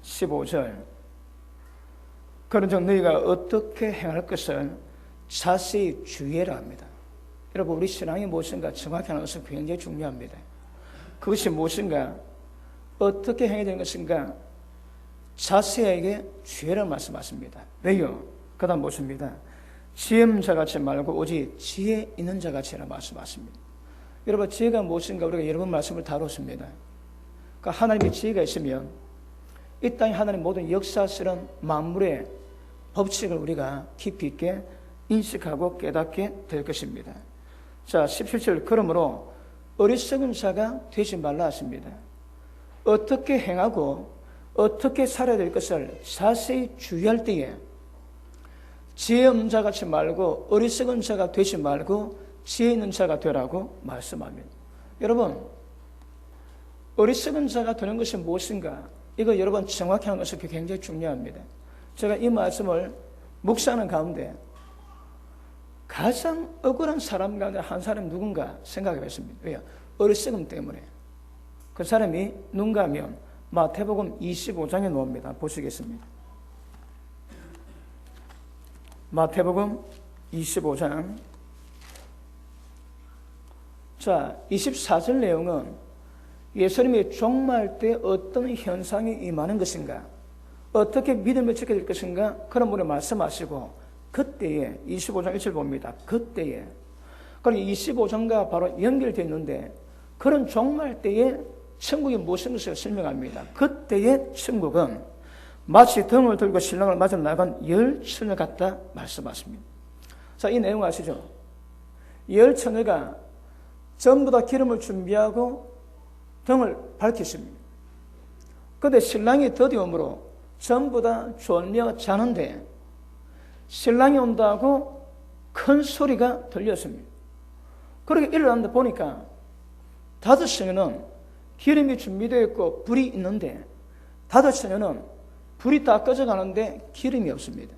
15절. 그런즉 너희가 어떻게 행할 것을 자세히 주의해라 합니다. 여러분, 우리 신앙이 무엇인가 정확히 하는 것은 굉장히 중요합니다. 그것이 무엇인가, 어떻게 행해야 되는 것인가 자세하게 주의를 말씀하십니다. 왜요? 그 다음 보십니다. 지혜 없는 자같이 말고 오직 지혜 있는 자같이라 말씀하십니다. 여러분, 지혜가 무엇인가 우리가 여러 번 말씀을 다뤘습니다. 그러니까 하나님의 지혜가 있으면 이 땅에 하나님 모든 역사스러운 만물의 법칙을 우리가 깊이 있게 인식하고 깨닫게 될 것입니다. 자, 17절. 그러므로 어리석은 자가 되지 말라 하십니다. 어떻게 행하고 어떻게 살아야 될 것을 자세히 주의할 때에 지혜 없는 자같이 말고 어리석은 자가 되지 말고 지혜 있는 자가 되라고 말씀합니다. 여러분, 어리석은 자가 되는 것이 무엇인가? 이거 여러분 정확히 하는 것이 굉장히 중요합니다. 제가 이 말씀을 묵상하는 가운데 가장 억울한 사람 가운데 한 사람이 누군가 생각해 봤습니다. 왜요? 어리석음 때문에. 그 사람이 누군가 하면 마태복음 25장에 나옵니다. 보시겠습니다. 마태복음 25장. 자, 24절 내용은 예수님이 종말 때 어떤 현상이 임하는 것인가, 어떻게 믿음을 지켜야 될 것인가, 그런 분을 말씀하시고, 그때에 25장 1절 봅니다. 그때에. 그럼 25장과 바로 연결되어 있는데, 그런 종말 때에 천국이 무슨 것을 설명합니다. 그때의 천국은 마치 등을 들고 신랑을 맞아 나간 열 처녀 같다 말씀하십니다. 자, 이 내용 아시죠? 열 처녀가 전부 다 기름을 준비하고 등을 밝혔습니다. 그런데 신랑이 더디움으로 전부 다 졸며 자는데 신랑이 온다고 큰 소리가 들렸습니다. 그렇게 일어났는데 보니까 5처녀는 기름이 준비되어 있고 불이 있는데 5처녀는 불이 다 꺼져가는데 기름이 없습니다.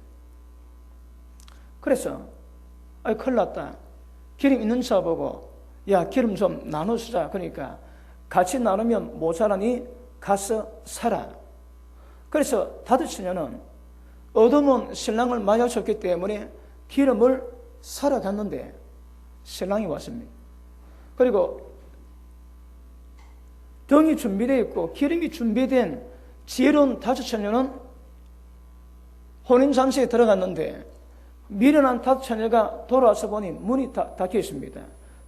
그래서 큰일 났다. 기름 있는 차 보고 야, 기름 좀 나눠 쓰자. 그러니까 같이 나누면 모자라니 가서 사라. 그래서 5처녀는 어두운 신랑을 맞아쳤기 때문에 기름을 사러 갔는데 신랑이 왔습니다. 그리고 등이 준비되어 있고 기름이 준비된 지혜로운 5처녀는 혼인잔치에 들어갔는데 미련한 5처녀가 돌아와서 보니 문이 닫혀 있습니다.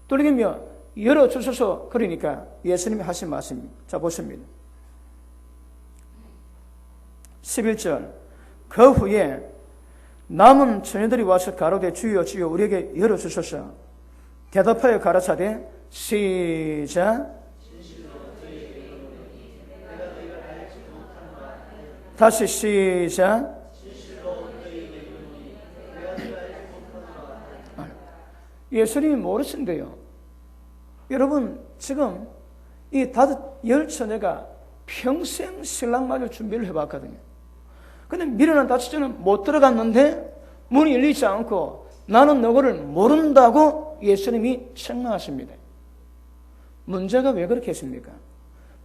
뚫리며 열어주소서. 그러니까 예수님이 하신 말씀입니다. 자, 보십니다. 11절. 그 후에 남은 처녀들이 와서 가로되 주여 주여 우리에게 열어주소서. 대답하여 가라사대 시작. 다시 시작. 예수님이 모르신대요. 여러분, 지금 이 10처녀가 평생 신랑 맞을 준비를 해봤거든요. 근데 미련한 5처녀는 못 들어갔는데 문이 열리지 않고 나는 너를 모른다고 예수님이 책망하십니다. 문제가 왜 그렇게 했습니까?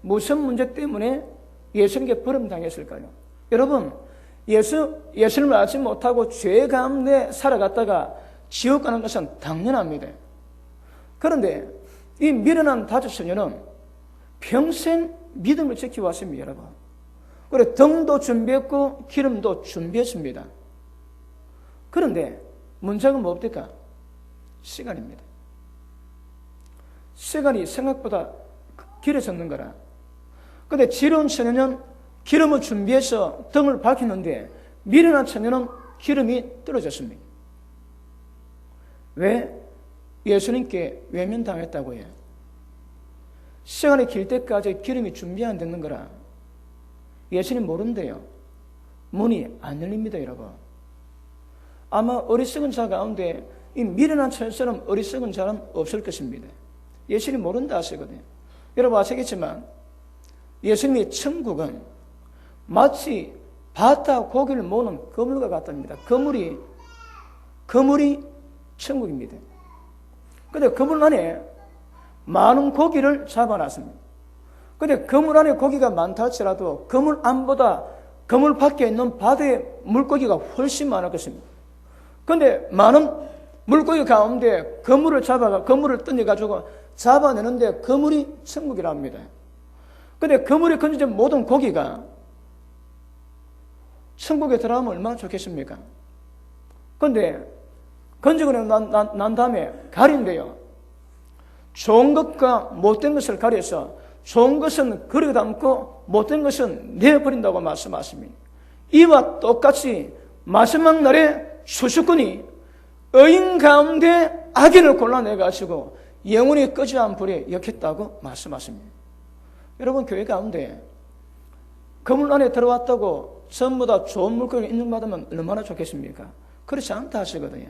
무슨 문제 때문에 예수님께 버림당했을까요? 여러분, 예수님을 알지 못하고 죄 가운데 살아갔다가 지옥 가는 것은 당연합니다. 그런데 이 미련한 5처녀는 평생 믿음을 지켜왔습니다, 여러분. 그래, 등도 준비했고 기름도 준비했습니다. 그런데 문제가 뭡니까? 시간입니다. 시간이 생각보다 길어졌는 거라. 그런데 지혜로운 처녀는 기름을 준비해서 등을 밝혔는데 미련한 처녀는 기름이 떨어졌습니다. 왜? 예수님께 외면당했다고 해요. 시간이 길 때까지 기름이 준비 안 되는 거라. 예수님 모른대요. 문이 안 열립니다, 여러분. 아마 어리석은 자 가운데 이 미련한 처녀처럼 어리석은 자는 없을 것입니다. 예수님 모른다 하시거든요. 여러분 아시겠지만 예수님의 천국은 마치 바다 고기를 모으는 그물과 같답니다. 그물이 천국입니다. 그런데 그물 안에 많은 고기를 잡아놨습니다. 그런데 그물 안에 고기가 많다 할지라도 그물 안보다 그물 밖에 있는 바다의 물고기가 훨씬 많을 것입니다. 그런데 많은 물고기 가운데 그물을 던져가지고 잡아내는데 그물이 천국이랍니다. 그런데 그물에 건져진 모든 고기가 천국에 들어가면 얼마나 좋겠습니까? 그런데 건지고 난 다음에 가린대요. 좋은 것과 못된 것을 가려서 좋은 것은 그릇에 담고 못된 것은 내버린다고 말씀하십니다. 이와 똑같이 마지막 날에 수수꾼이 의인 가운데 악인을 골라내가지고 영원히 꺼지지 않은 불에 역했다고 말씀하십니다. 여러분, 교회 가운데 그물 안에 들어왔다고 전부 다 좋은 물고기를 인정받으면 얼마나 좋겠습니까? 그렇지 않다 하시거든요.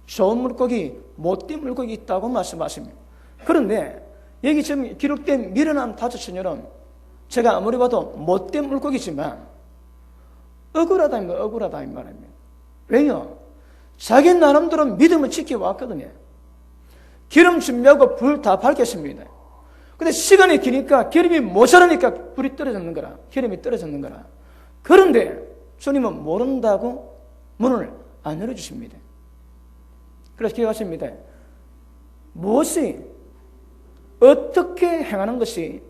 좋은 물고기, 못된 물고기 있다고 말씀하십니다. 그런데 여기 지금 기록된 미련한 다섯 처녀는 제가 아무리 봐도 못된 물고기지만 억울하다 이 말입니다. 왜요? 자기 나름대로 믿음을 지켜왔거든요. 기름 준비하고 불 다 밝혔습니다. 근데 시간이 기니까 기름이 모자라니까 불이 떨어졌는 거라. 기름이 떨어졌는 거라. 그런데 주님은 모른다고 문을 안 열어주십니다. 그래서 기억하십니다. 무엇이 어떻게 행하는 것이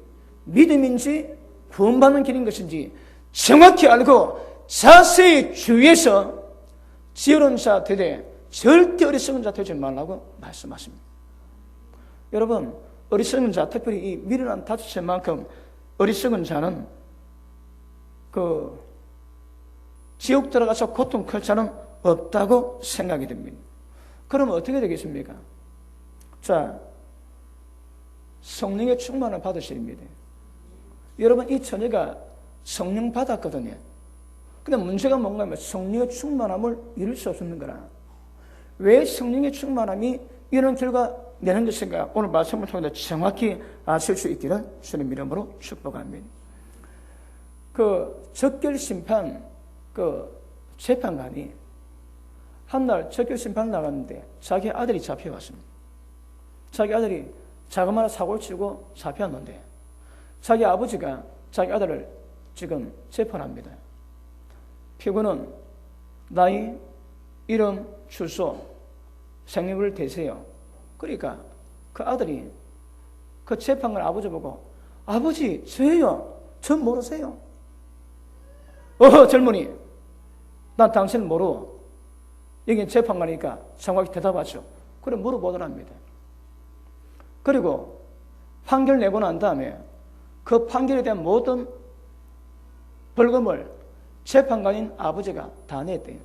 믿음인지 구원받는 길인 것인지 정확히 알고 자세히 주의해서 지혜로운 자 되되 절대 어리석은 자 되지 말라고 말씀하십니다. 여러분, 어리석은 자, 특별히 이 미련한 다섯째만큼 어리석은 자는 지옥 들어가서 고통 클 자는 없다고 생각이 됩니다. 그러면 어떻게 되겠습니까? 자, 성령의 충만을 받으십니다. 여러분, 이 처녀가 성령 받았거든요. 근데 문제가 뭔가 하면 성령의 충만함을 이룰 수 없는 거라. 왜 성령의 충만함이 이런 결과 내는 것인가? 오늘 말씀을 통해서 정확히 아실 수 있기를 주님 이름으로 축복합니다. 적결 심판, 재판관이 한날 적결 심판 나갔는데 자기 아들이 잡혀왔습니다. 자기 아들이 자그마한 사고를 치고 잡혔는데 자기 아버지가 자기 아들을 지금 재판합니다. 피고는 나이, 이름, 주소, 생일을 대세요. 그러니까 그 아들이 그 재판관 아버지 보고 아버지 저예요. 저 모르세요? 젊은이 난 당신 모르고 여기 재판관이니까 정확히 대답하죠. 그래 물어보더랍니다. 그리고 판결 내고 난 다음에 그 판결에 대한 모든 벌금을 재판관인 아버지가 다 냈대요.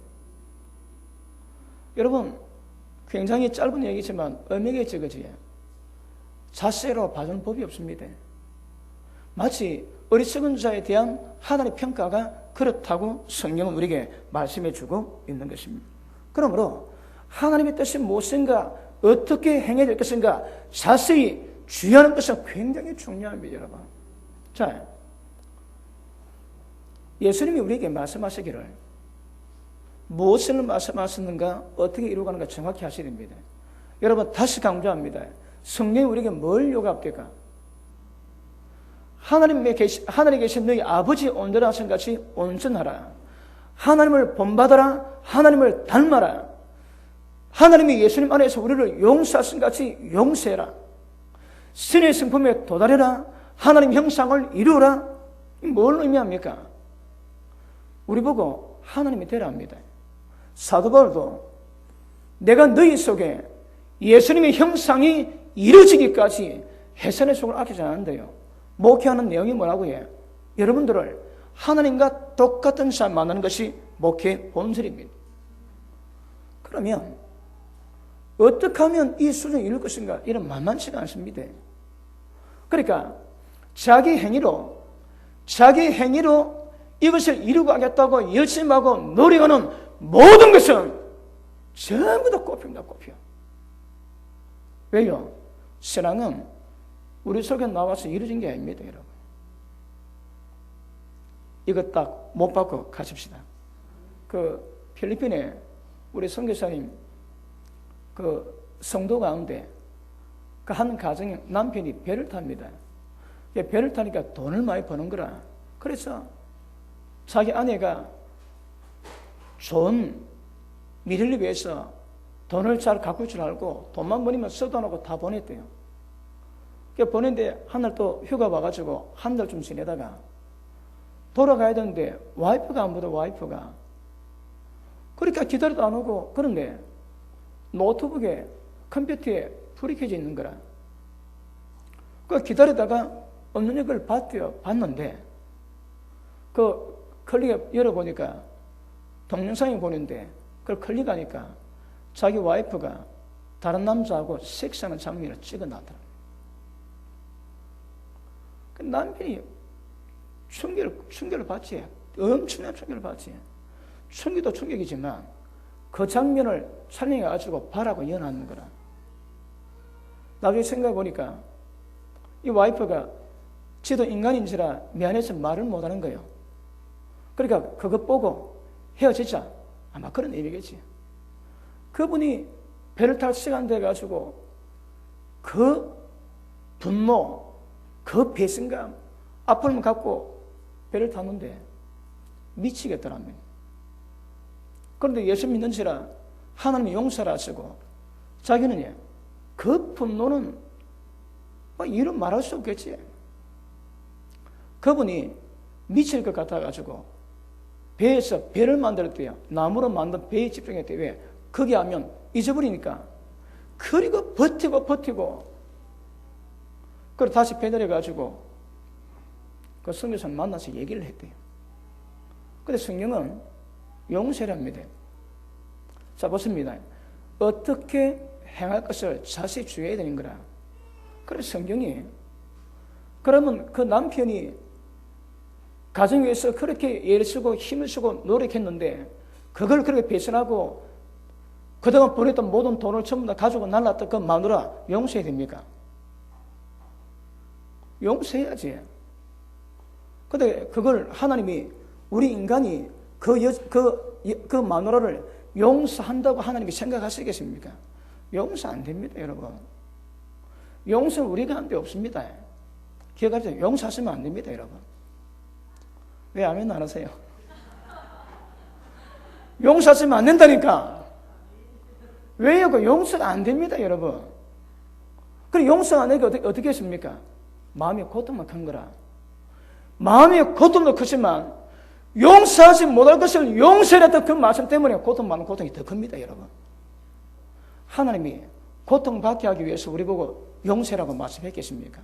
여러분, 굉장히 짧은 얘기지만 엄하게 적어져요. 자세로 봐주는 법이 없습니다. 마치 어리석은 자에 대한 하나님의 평가가 그렇다고 성경은 우리에게 말씀해 주고 있는 것입니다. 그러므로 하나님의 뜻이 무엇인가, 어떻게 행해야 될 것인가 자세히 주의하는 것은 굉장히 중요합니다, 여러분. 자, 예수님이 우리에게 말씀하시기를 무엇을 말씀하셨는가, 어떻게 이루어가는가 정확히 하셔야 됩니다. 여러분, 다시 강조합니다. 성령이 우리에게 뭘 요구합니까? 하나님에 계신 너희 아버지 온전하신 같이 온전하라. 하나님을 본받아라. 하나님을 닮아라. 하나님이 예수님 안에서 우리를 용서하신 같이 용서해라. 신의 성품에 도달해라. 하나님 형상을 이루어라. 뭘 의미합니까? 우리 보고 하나님이 되라 합니다. 사도 바울도 내가 너희 속에 예수님의 형상이 이루어지기까지 해산의 속을 아끼지 않는데요. 목회하는 내용이 뭐라고 해요? 여러분들을 하나님과 똑같은 사람 만나는 것이 목회의 본질입니다. 그러면 어떻게 하면 이 수준을 이룰 것인가? 이런 만만치가 않습니다. 그러니까 자기 행위로 이것을 이루고 하겠다고 열심히 하고 노력하는 모든 것은 전부 다 꼽힙니다. 꼽혀. 왜요? 신앙은 우리 속에 나와서 이루어진 게 아닙니다, 여러분. 이거 딱 못 받고 가십시다. 필리핀에 우리 선교사님 성도 가운데 한 가정에 남편이 배를 탑니다. 배를 타니까 돈을 많이 버는 거라. 그래서 자기 아내가 좋은 미래를 위해서 돈을 잘 가꿀 줄 알고 돈만 버리면 써도 안 하고 다 보냈대요. 보냈는데 한 날 또 휴가 와가지고 한 달 좀 지내다가 돌아가야 되는데 와이프가 안 보다 와이프가. 그러니까 기다려도 안 오고. 그런데 노트북에 컴퓨터에 불이 켜져 있는 거라. 그 기다리다가 없는 걸 봤는데 그 클릭 열어보니까 동영상이 보는데 그걸 클릭하니까 자기 와이프가 다른 남자하고 섹스하는 장면을 찍어놨더라. 그 남편이 충격을 받지. 엄청난 충격을 받지. 충격도 충격이지만 그 장면을 촬영해가지고 바라고 연하는 거라. 나중에 생각해보니까 이 와이프가 지도 인간인지라 미안해서 말을 못하는 거예요. 그러니까 그것 보고 헤어지자. 아마 그런 의미겠지. 그분이 배를 탈 시간 돼가지고 그 분노, 그 배신감, 아픔을 갖고 배를 탔는데 미치겠더라면. 그런데 예수 믿는지라 하나님이 용서를 하시고 자기는 그 분노는 이름 말할 수 없겠지. 그분이 미칠 것 같아가지고 배에서 배를 만들었대요. 나무로 만든 배에 집중했대요. 왜? 거기 하면 잊어버리니까. 그리고 버티고 그리고 다시 배 내려가지고 그 성교사를 만나서 얘기를 했대요. 근데 성경은 용서랍니다. 자, 보십니다. 어떻게 행할 것을 자세히 주의해야 되는 거라. 그래서 성경이 그러면 그 남편이 가정 위해서 그렇게 애를 쓰고 힘을 쓰고 노력했는데 그걸 그렇게 배신하고 그동안 보냈던 모든 돈을 전부 다 가지고 날랐던 그 마누라 용서해야 됩니까? 용서해야지. 근데 그걸 하나님이 우리 인간이 그 마누라를 용서한다고 하나님이 생각하시겠습니까? 용서 안 됩니다, 여러분. 용서는 우리가 한 데 없습니다. 기억하세요. 용서하시면 안 됩니다, 여러분. 왜 아멘 안 하세요? 용서하시면 안 된다니까. 왜요? 그 용서가 안 됩니다, 여러분. 그럼 용서 안 하니까 어떻게 했습니까? 마음의 고통만 큰 거라. 마음의 고통도 크지만 용서하지 못할 것을 용서했던 그 말씀 때문에 고통받는 고통이 더 큽니다, 여러분. 하나님이 고통받게 하기 위해서 우리 보고 용서라고 말씀했겠습니까?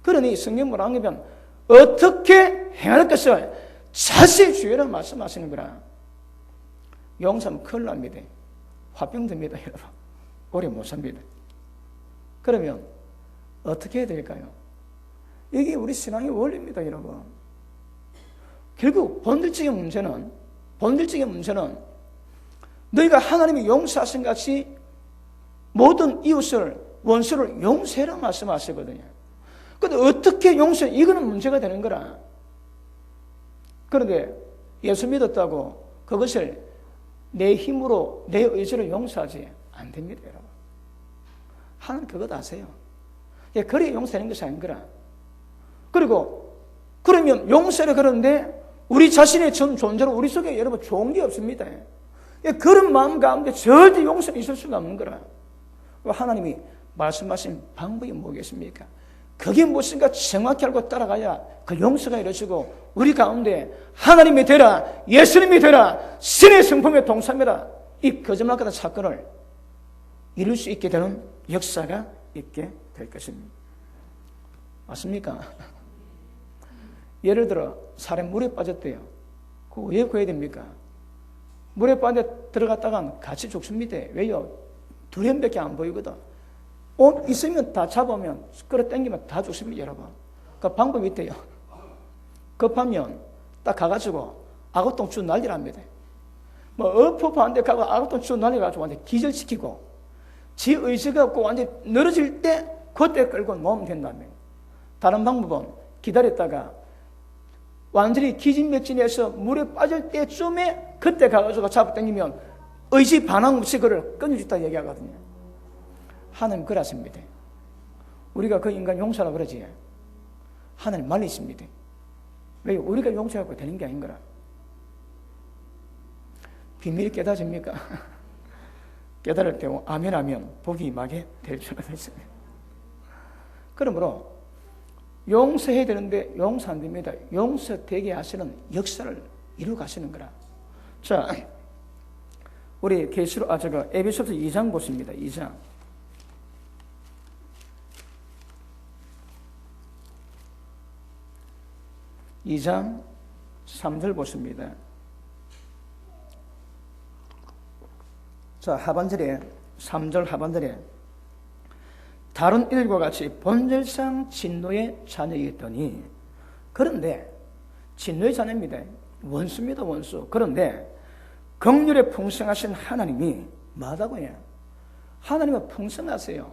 그러니 성경을 안 보면 어떻게 행할 것을 자세히 주의하라고 말씀하시는 거라. 용서하면 큰일 납니다. 화병 듭니다, 여러분. 오래 못 삽니다. 그러면 어떻게 해야 될까요? 이게 우리 신앙의 원리입니다, 여러분. 결국 본질적인 문제는 너희가 하나님이 용서하신 같이 모든 이웃을 원수를 용서해라 말씀하시거든요. 그런데 어떻게 용서해? 이거는 문제가 되는 거라. 그런데 예수 믿었다고 그것을 내 힘으로 내 의지로 용서하지 안 됩니다, 여러분. 하나님 그것 아세요. 그래 용서하는 것이 아닌 거라. 그리고 그러면 용서를 그러는데 우리 자신의 전 존재로 우리 속에 여러분 좋은 게 없습니다. 그런 마음 가운데 절대 용서는 있을 수가 없는 거라. 하나님이 말씀하신 방법이 뭐겠습니까? 그게 무엇인가 정확히 알고 따라가야 그 용서가 이루어지고 우리 가운데 하나님이 되라, 예수님이 되라, 신의 성품에 동참해라, 이 거짓말 같은 사건을 이룰 수 있게 되는 역사가 있게 될 것입니다. 맞습니까? 예를 들어 사람 물에 빠졌대요. 그거 왜 구해야 됩니까? 물에 빠져 들어갔다간 같이 죽습니다. 왜요? 두렘밖에 안 보이거든. 옷 있으면 다 잡으면 끌어당기면 다 죽습니다, 여러분. 그 방법이 있대요. 급하면 딱 가가지고 아구똥 쭉 날리랍니다. 엎어한 데 가고 아구똥 쭉 날려가지고 완전 기절시키고 지 의지가 없고 완전 늘어질 때 그때 끌고 놓으면 된다며. 다른 방법은 기다렸다가 완전히 기진맥진해서 물에 빠질 때쯤에 그때 가가지고 잡아당기면 의지 반항 없이 그를 끊어주다 얘기하거든요. 하나님 그렇습니다. 우리가 그 인간 용서라 그러지. 하나님 말리십니다. 왜? 우리가 용서하고 되는 게 아닌 거라. 비밀이 깨달아집니까? 깨달을 때 아멘 하면 복이 임하게 될 줄은 있습니다. 그러므로 용서해야 되는데 용서 안 됩니다. 용서되게 하시는 역사를 이루어 가시는 거라. 자, 우리 에베소서 2장 보십니다. 2장. 2장 3절 보십니다. 자, 하반절에 3절 하반절에 다른 이들과 같이 본질상 진노의 자녀이었더니, 그런데 진노의 자녀입니다. 원수입니다. 원수. 그런데 긍휼에 풍성하신 하나님이 뭐하다고요? 하나님은 풍성하세요.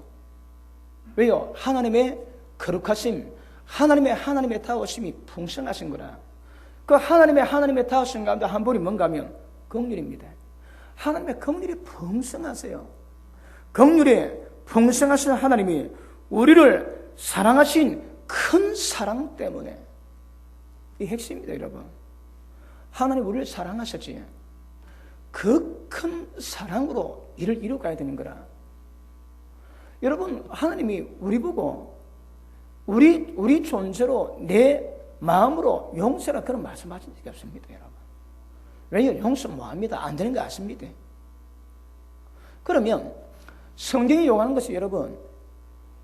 왜요? 하나님의 거룩하심, 하나님의 다우심이 풍성하신 거라. 그 하나님의 다우심 가운데 한 볼이 뭔가 하면 긍휼입니다. 하나님의 긍휼이 풍성하세요. 긍휼이 풍성하신 하나님이 우리를 사랑하신 큰 사랑 때문에, 이 핵심입니다, 여러분. 하나님 우리를 사랑하셨지. 그 큰 사랑으로 이를 이루어가야 되는 거라. 여러분, 하나님이 우리 보고 우리 존재로 내 마음으로 용서라 그런 말씀하신 적이 없습니다, 여러분. 왜요? 용서 뭐합니다? 안 되는 거 아십니다. 그러면 성경이 요구하는 것이, 여러분,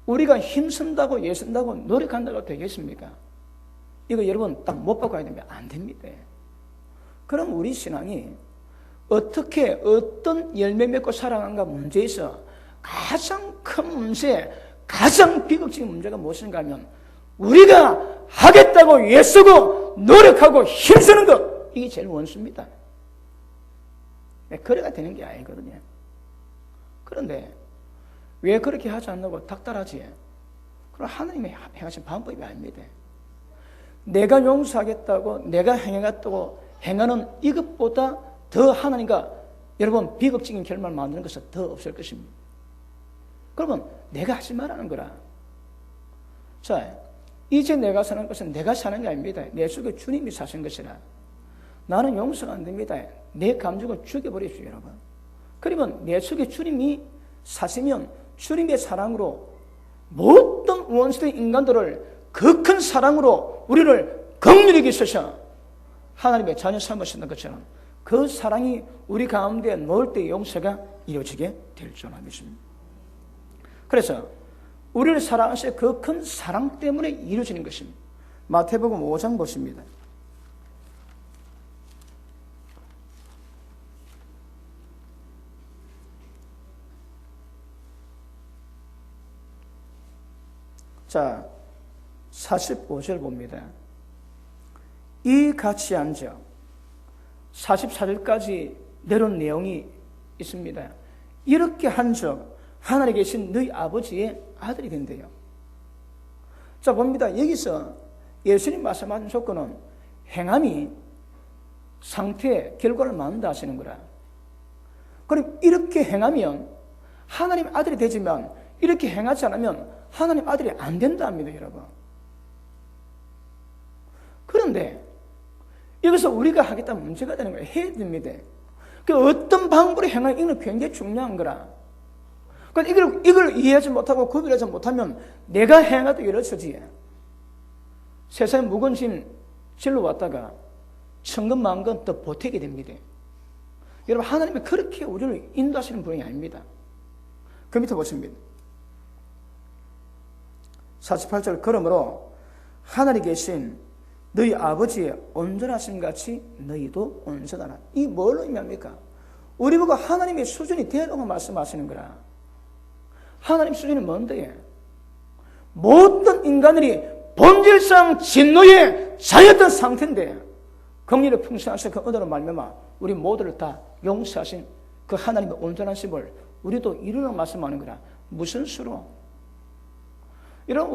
우리가 힘쓴다고 애쓴다고 노력한다고 되겠습니까? 이거 여러분 딱 못 바꿔야 됩니다. 안 됩니다. 그럼 우리 신앙이 어떻게 어떤 열매 맺고 살아가는가 문제에서 가장 큰 문제, 가장 비극적인 문제가 무엇인가 하면 우리가 하겠다고 애쓰고 노력하고 힘쓰는 것, 이게 제일 원수입니다. 그래가 되는 게 아니거든요. 그런데 왜 그렇게 하지 않냐고 닥달하지? 그럼 하나님의 행하신 방법이 아닙니다. 내가 용서하겠다고 내가 행해갔다고 행하는 이것보다 더 하나님과 여러분 비극적인 결말을 만드는 것은 더 없을 것입니다. 그러면 내가 하지 말라는 거라. 자, 이제 내가 사는 것은 내가 사는 게 아닙니다. 내 속에 주님이 사신 것이라. 나는 용서가 안 됩니다. 내 감정을 죽여버리십시오, 여러분. 그러면 내 속에 주님이 사시면 주님의 사랑으로 모든 원수된 인간들을 그 큰 사랑으로 우리를 긍휼히 여기셔서 하나님의 자녀 삼으시는 것처럼 그 사랑이 우리 가운데 놓을 때 용서가 이루어지게 될 줄 믿습니다. 그래서 우리를 사랑하신 그 큰 사랑 때문에 이루어지는 것입니다. 마태복음 5장 보십니다. 자, 45절 봅니다. 이 같이 앉아 44절까지 내려온 내용이 있습니다. 이렇게 한 적 하늘에 계신 너희 아버지의 아들이 된대요. 자, 봅니다. 여기서 예수님 말씀하신 조건은 행함이 상태의 결과를 만든다 하시는 거라. 그럼 이렇게 행하면 하나님 아들이 되지만 이렇게 행하지 않으면 하나님 아들이 안 된다 합니다, 여러분. 그런데 여기서 우리가 하겠다는 문제가 되는 거예요. 해야 됩니다. 그 어떤 방법으로 행하는 이건 굉장히 중요한 거라. 그러니까 이걸 이해하지 못하고 구별하지 못하면 내가 행하도 이렇지. 세상에 무거운 짐 질러 왔다가 천근만근 더 보태게 됩니다. 여러분, 하나님이 그렇게 우리를 인도하시는 분이 아닙니다. 그 밑에 보십니다. 48절, 그러므로 하늘에 계신 너희 아버지의 온전하심 같이 너희도 온전하라. 이 뭘 의미합니까? 우리 보고 하나님의 수준이 되라고 말씀하시는 거라. 하나님 수준이 뭔데? 모든 인간들이 본질상 진노의 자였던 상태인데 긍휼의 풍성하신 그 은혜로 말미암아 우리 모두를 다 용서하신 그 하나님의 온전하심을 우리도 이루라고 말씀하는 거라. 무슨 수로? 이런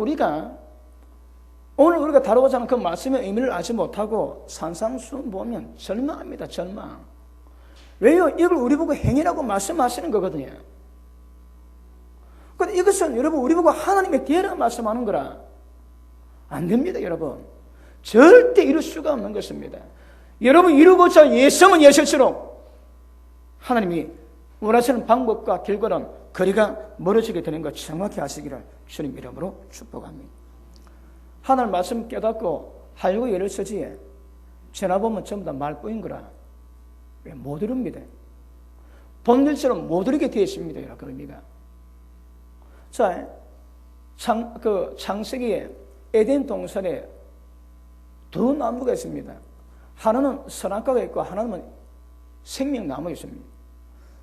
오늘 우리가 다루고자 하는 그 말씀의 의미를 알지 못하고 산상수훈 보면 절망합니다. 절망. 왜요? 이걸 우리 보고 행위라고 말씀하시는 거거든요. 근데 이것은 여러분 우리 보고 하나님의 계라고 말씀하는 거라. 안 됩니다, 여러분. 절대 이룰 수가 없는 것입니다. 여러분 이루고자 예성은 예실수록 하나님이 원하시는 방법과 결과는 거리가 멀어지게 되는 것 정확히 아시기를 주님 이름으로 축복합니다. 하나님 말씀 깨닫고 하려고 애를 쓰지 지나보면 전부 다 말뿐인 거라 왜 못 이룹니다. 본질처럼 못 이루게 되어 있습니다. 그 의미가. 자, 창세기에 에덴 동산에 두 나무가 있습니다. 하나는 선악과가 있고 하나는 생명나무가 있습니다.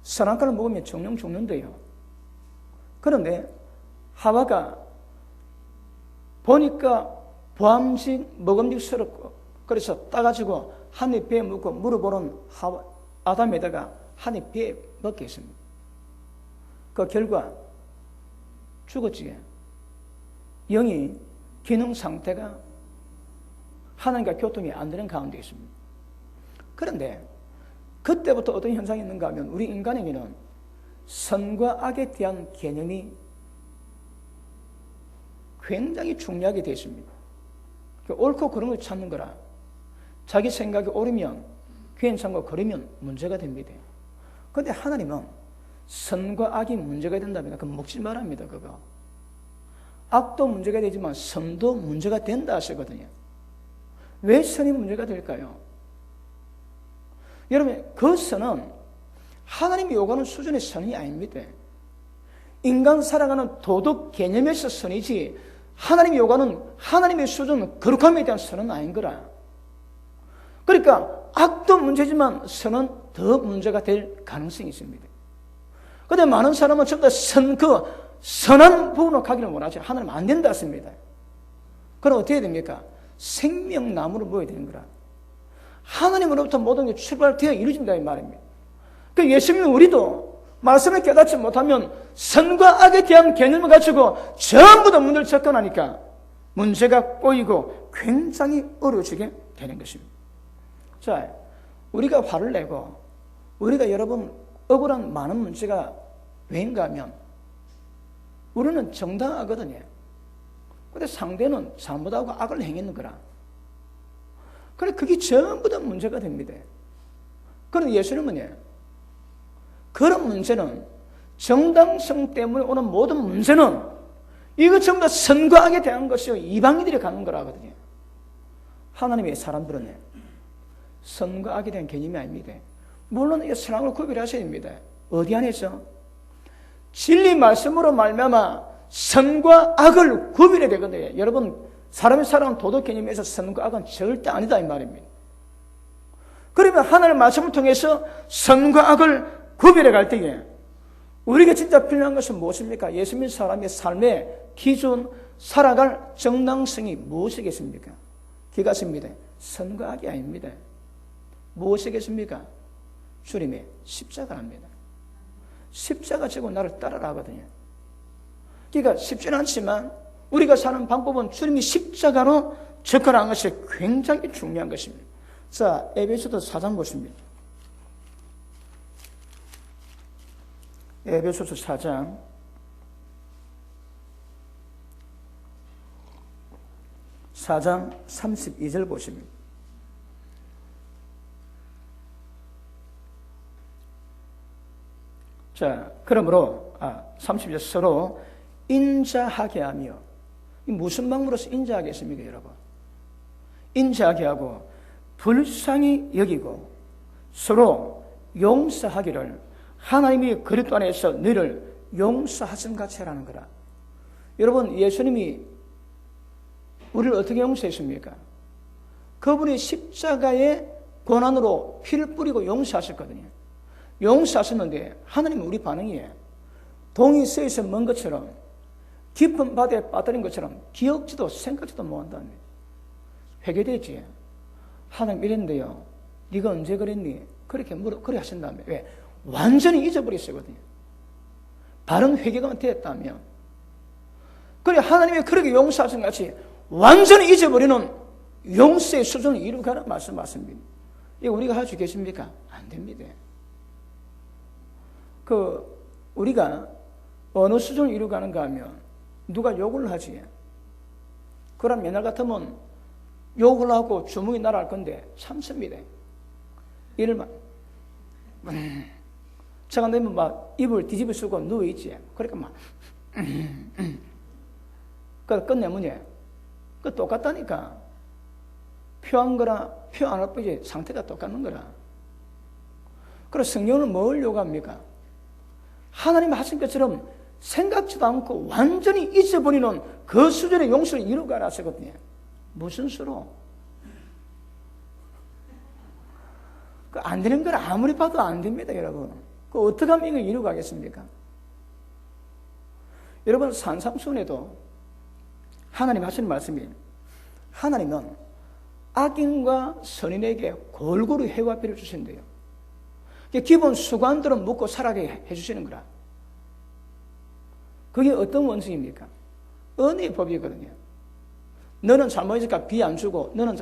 선악과를 먹으면 정령 죽는데요. 그런데 하와가 보니까 먹음직스럽고 그래서 따가지고 한 입 배에 묻고 물어보는 아담에다가 한 입 배에 먹게 했습니다. 그 결과 죽었지. 영이 기능 상태가 하나님과 교통이 안 되는 가운데 있습니다. 그런데 그때부터 어떤 현상이 있는가 하면 우리 인간에게는 선과 악에 대한 개념이 굉장히 중요하게 되어 있습니다. 옳고 그른 걸 찾는 거라. 자기 생각이 옳으면 괜찮고 그러면 문제가 됩니다. 그런데 하나님은 선과 악이 문제가 된다면 그럼 먹지 말랍니다. 그거. 악도 문제가 되지만 선도 문제가 된다 하시거든요. 왜 선이 문제가 될까요? 여러분 그 선은 하나님이 요구하는 수준의 선이 아닙니다. 인간 살아가는 도덕 개념에서 선이지 하나님이 요구하는 하나님의 수준 거룩함에 대한 선은 아닌 거라. 그러니까 악도 문제지만 선은 더 문제가 될 가능성이 있습니다. 그런데 많은 사람은 전부 다 선한 부분으로 가기를 원하지 하나님 안 된다 했습니다. 그럼 어떻게 됩니까? 생명나무를 먹어야 되는 거라. 하나님으로부터 모든 게 출발되어 이루어진다 이 말입니다. 그 예수님은 우리도 말씀을 깨닫지 못하면 선과 악에 대한 개념을 가지고 전부 다 문제를 접근하니까 문제가 꼬이고 굉장히 어려워지게 되는 것입니다. 자, 우리가 화를 내고 우리가 여러분 억울한 많은 문제가 왜인가 하면 우리는 정당하거든요. 그런데 상대는 잘못하고 악을 행했는 거라. 그래 그게 전부 다 문제가 됩니다. 그런데 예수님은요, 그런 문제는 정당성 때문에 오는 모든 문제는 이것 전부 다 선과 악에 대한 것이요 이방인들이 가는 거라거든요. 하나님의 사람들은 선과 악에 대한 개념이 아닙니다. 물론 이 선악을 구별하셔야 됩니다. 어디 안에서? 진리 말씀으로 말미암아 선과 악을 구별해야 되거든요. 여러분 사람이 살아가는 도덕 개념에서 선과 악은 절대 아니다 이 말입니다. 그러면 하나님의 말씀을 통해서 선과 악을 구별해 갈 때에 우리가 진짜 필요한 것은 무엇입니까? 예수 믿는 사람의 삶의 기준, 살아갈 정당성이 무엇이겠습니까? 그것입니다. 선과 악이 아닙니다. 무엇이겠습니까? 주님의 십자가랍니다. 십자가 지고 나를 따르라 하거든요. 그러니까 쉽지는 않지만 우리가 사는 방법은 주님이 십자가로 접근하는 것이 굉장히 중요한 것입니다. 자, 에베소서 4장 보십니다. 에베소서 4장 32절 보십니다. 자, 그러므로 30절 서로 인자하게 하며 무슨 방법으로서 인자하겠습니까, 여러분? 인자하게 하고 불쌍히 여기고 서로 용서하기를 하나님이 그리스도 안에서 너희를 용서하신 같이 하라는 거라. 여러분, 예수님이 우리를 어떻게 용서했습니까? 그분이 십자가의 고난으로 피를 뿌리고 용서하셨거든요. 용서하셨는데 하나님은 우리 반응이에요. 동이 쓰여서 먼 것처럼 깊은 바다에 빠뜨린 것처럼 기억지도 생각지도 못한다는 거예요. 회개되지. 하나님 이랬는데요. 네가 언제 그랬니? 그렇게 하신 다음에 왜? 완전히 잊어버렸거든요. 바른 회개가 되었다면. 그래 하나님이 그렇게 용서하신 같이 완전히 잊어버리는 용서의 수준을 이루가는 말씀 맞습니다. 이거 우리가 할 수 있겠습니까? 안 됩니다. 우리가 어느 수준을 이루가는가 하면 누가 욕을 하지. 그럼 옛날 같으면 욕을 하고 주먹이 날아갈 건데 참습니다. 이를 막 제가 되면 막 입을 뒤집어 쓰고 누워있지. 그러니까 막 그래서 끝내면 그 똑같다니까. 표한 거랑 표 안 할 뿐이지 상태가 똑같는 거라. 그래서 성경은 뭘 요구합니까? 하나님이 하신 것처럼 생각지도 않고 완전히 잊어버리는 그 수준의 용서를 이루가라 하시거든요. 무슨 수로? 그 안 되는 걸 아무리 봐도 안 됩니다, 여러분. 그 어떻게 하면 이걸 이루가겠습니까? 여러분, 산상수훈에도 하나님 하시는 말씀이, 하나님은 악인과 선인에게 골고루 해와 비를 주신대요. 기본 수관들은 묵고 살아게 해주시는 거라. 그게 어떤 원칙입니까? 은혜의 법이거든요. 너는 잘못했으니까 비 안 주고, 너는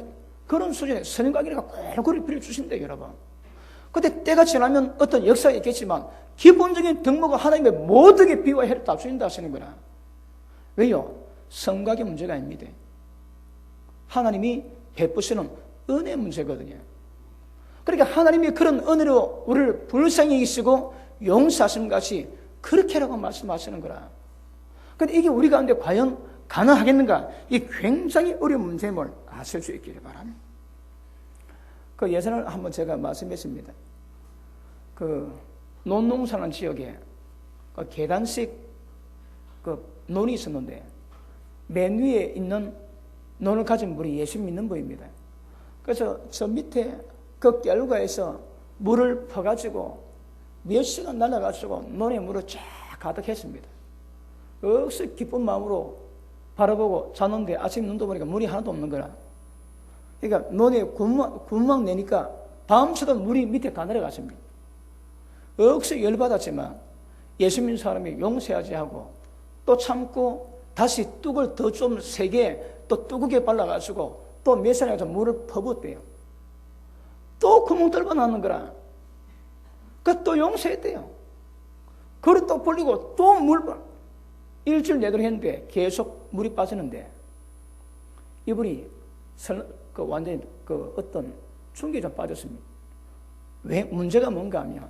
그런 수준의 선인과 악인과 골고루 비를 주신대요, 여러분. 근데 때가 지나면 어떤 역사가 있겠지만 기본적인 덕목은 하나님의 모든 비와 해를 다 주신다 하시는 거라. 왜요? 성각의 문제가 아닙니다. 하나님이 베푸시는 은혜의 문제거든요. 그러니까 하나님이 그런 은혜로 우리를 불쌍히 여기시고 용서하신 것이 그렇게라고 말씀하시는 거라. 근데 이게 우리 가운데 과연 가능하겠는가? 이 굉장히 어려운 문제임을 아실 수 있기를 바랍니다. 그 예전에 한번 제가 말씀했습니다. 그 논농사는 지역에 그 계단식 그 논이 있었는데 맨 위에 있는 논을 가진 분이 예수 믿는 분입니다. 그래서 저 밑에 그 결과에서 물을 퍼가지고 몇 시간 날아가지고 논에 물을 쫙 가득했습니다. 역시 기쁜 마음으로 바라보고 자는데 아침 눈 떠보니까 물이 하나도 없는 거라. 그러니까 논에 구멍 내니까 밤새도 물이 밑에 다 내려갔습니다. 역시 열받았지만 예수 믿는 사람이 용서하지 하고 또 참고 다시 뚝을 더 좀 세게 또 뚜껑에 발라가지고 또 몇 시간에 가서 물을 퍼붓대요. 또 구멍 뚫어 놨는 거라. 그 또 용서했대요. 그걸 또 불리고 또 물 일주일 내도록 했는데 계속 물이 빠지는데 이분이 완전히 어떤 충격이 좀 빠졌습니다. 왜? 문제가 뭔가 하면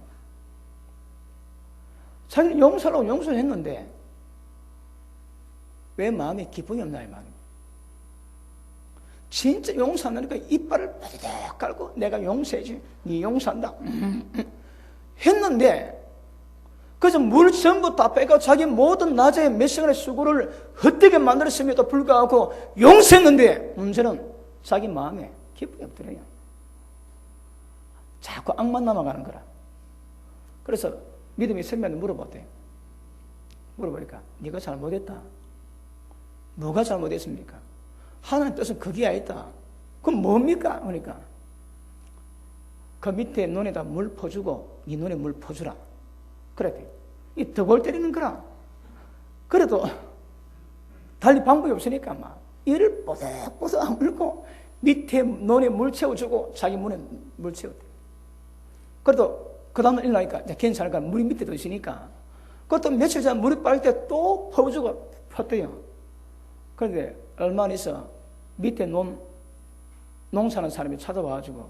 자기는 용서라고 용서를 했는데 왜 마음에 기쁨이 없나 이 말입니다. 진짜 용서한다니까 이빨을 바디덕 깔고 내가 용서해지, 네 용서한다 했는데 그래서 물 전부 다 빼고 자기 모든 낮에 몇 시간의 수고를 헛되게 만들었음에도 불구하고 용서했는데 문제는 자기 마음에 기쁨이 없더래요. 자꾸 악만 남아가는 거라. 그래서 믿음이 선배한테 물어봤대요. 물어보니까 네가 잘못했다. 뭐가 잘못했습니까? 하나님 뜻은 그게 아니다. 그럼 뭡니까? 그러니까 그 밑에 논에다 물 퍼주고 이 논에 물 퍼주라. 그랬대요. 이 덕을 때리는 거라. 그래도 달리 방법이 없으니까 막 이를 뽀득뽀득 물고 밑에 논에 물 채워주고 자기 문에 물 채웠대. 그래도 그 다음날 일어나니까 괜찮을까? 물이 밑에 더 있으니까. 그것도 며칠 전 물이 빠질 때 또 퍼주고 폈대요. 그런데 얼마 안 있어 밑에 농사하는 사람이 찾아와가지고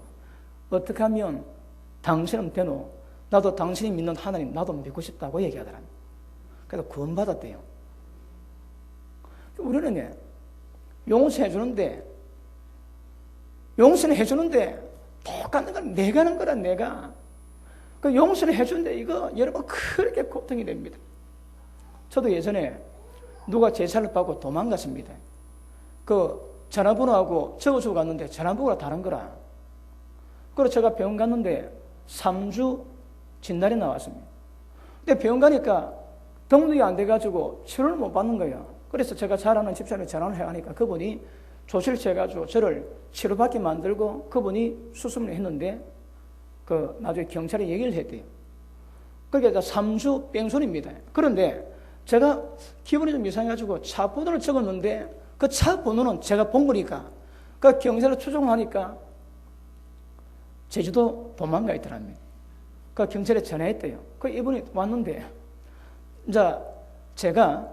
어떻게 하면 당신은 되노? 나도 당신이 믿는 하나님 나도 믿고 싶다고 얘기하더랍니다. 그래서 구원받았대요. 우리는 용서해 주는데 똑같은 건 내가 하는 거라. 내가 그 용서를 해주는데 이거 여러분 그렇게 고통이 됩니다. 저도 예전에 누가 제사를 받고 도망갔습니다. 그 전화번호하고 적어주고 갔는데 전화번호가 다른 거라. 그래서 제가 병원 갔는데 3주 진단이 나왔습니다. 근데 병원 가니까 등록이 안 돼가지고 치료를 못 받는 거예요. 그래서 제가 잘 아는 집사람이 전화를 해가니까 그분이 조치를 취해가지고 저를 치료받게 만들고 그분이 수술을 했는데 그 나중에 경찰에 얘기를 했대요. 그러니까 3주 뺑소니입니다. 그런데 제가 기분이 좀 이상해가지고 차 번호를 적었는데 그 차 번호는 제가 본 거니까 그 경찰을 추종하니까 제주도 도망가 있더랍니다. 그 경찰에 전화했대요. 그 이분이 왔는데 이제 제가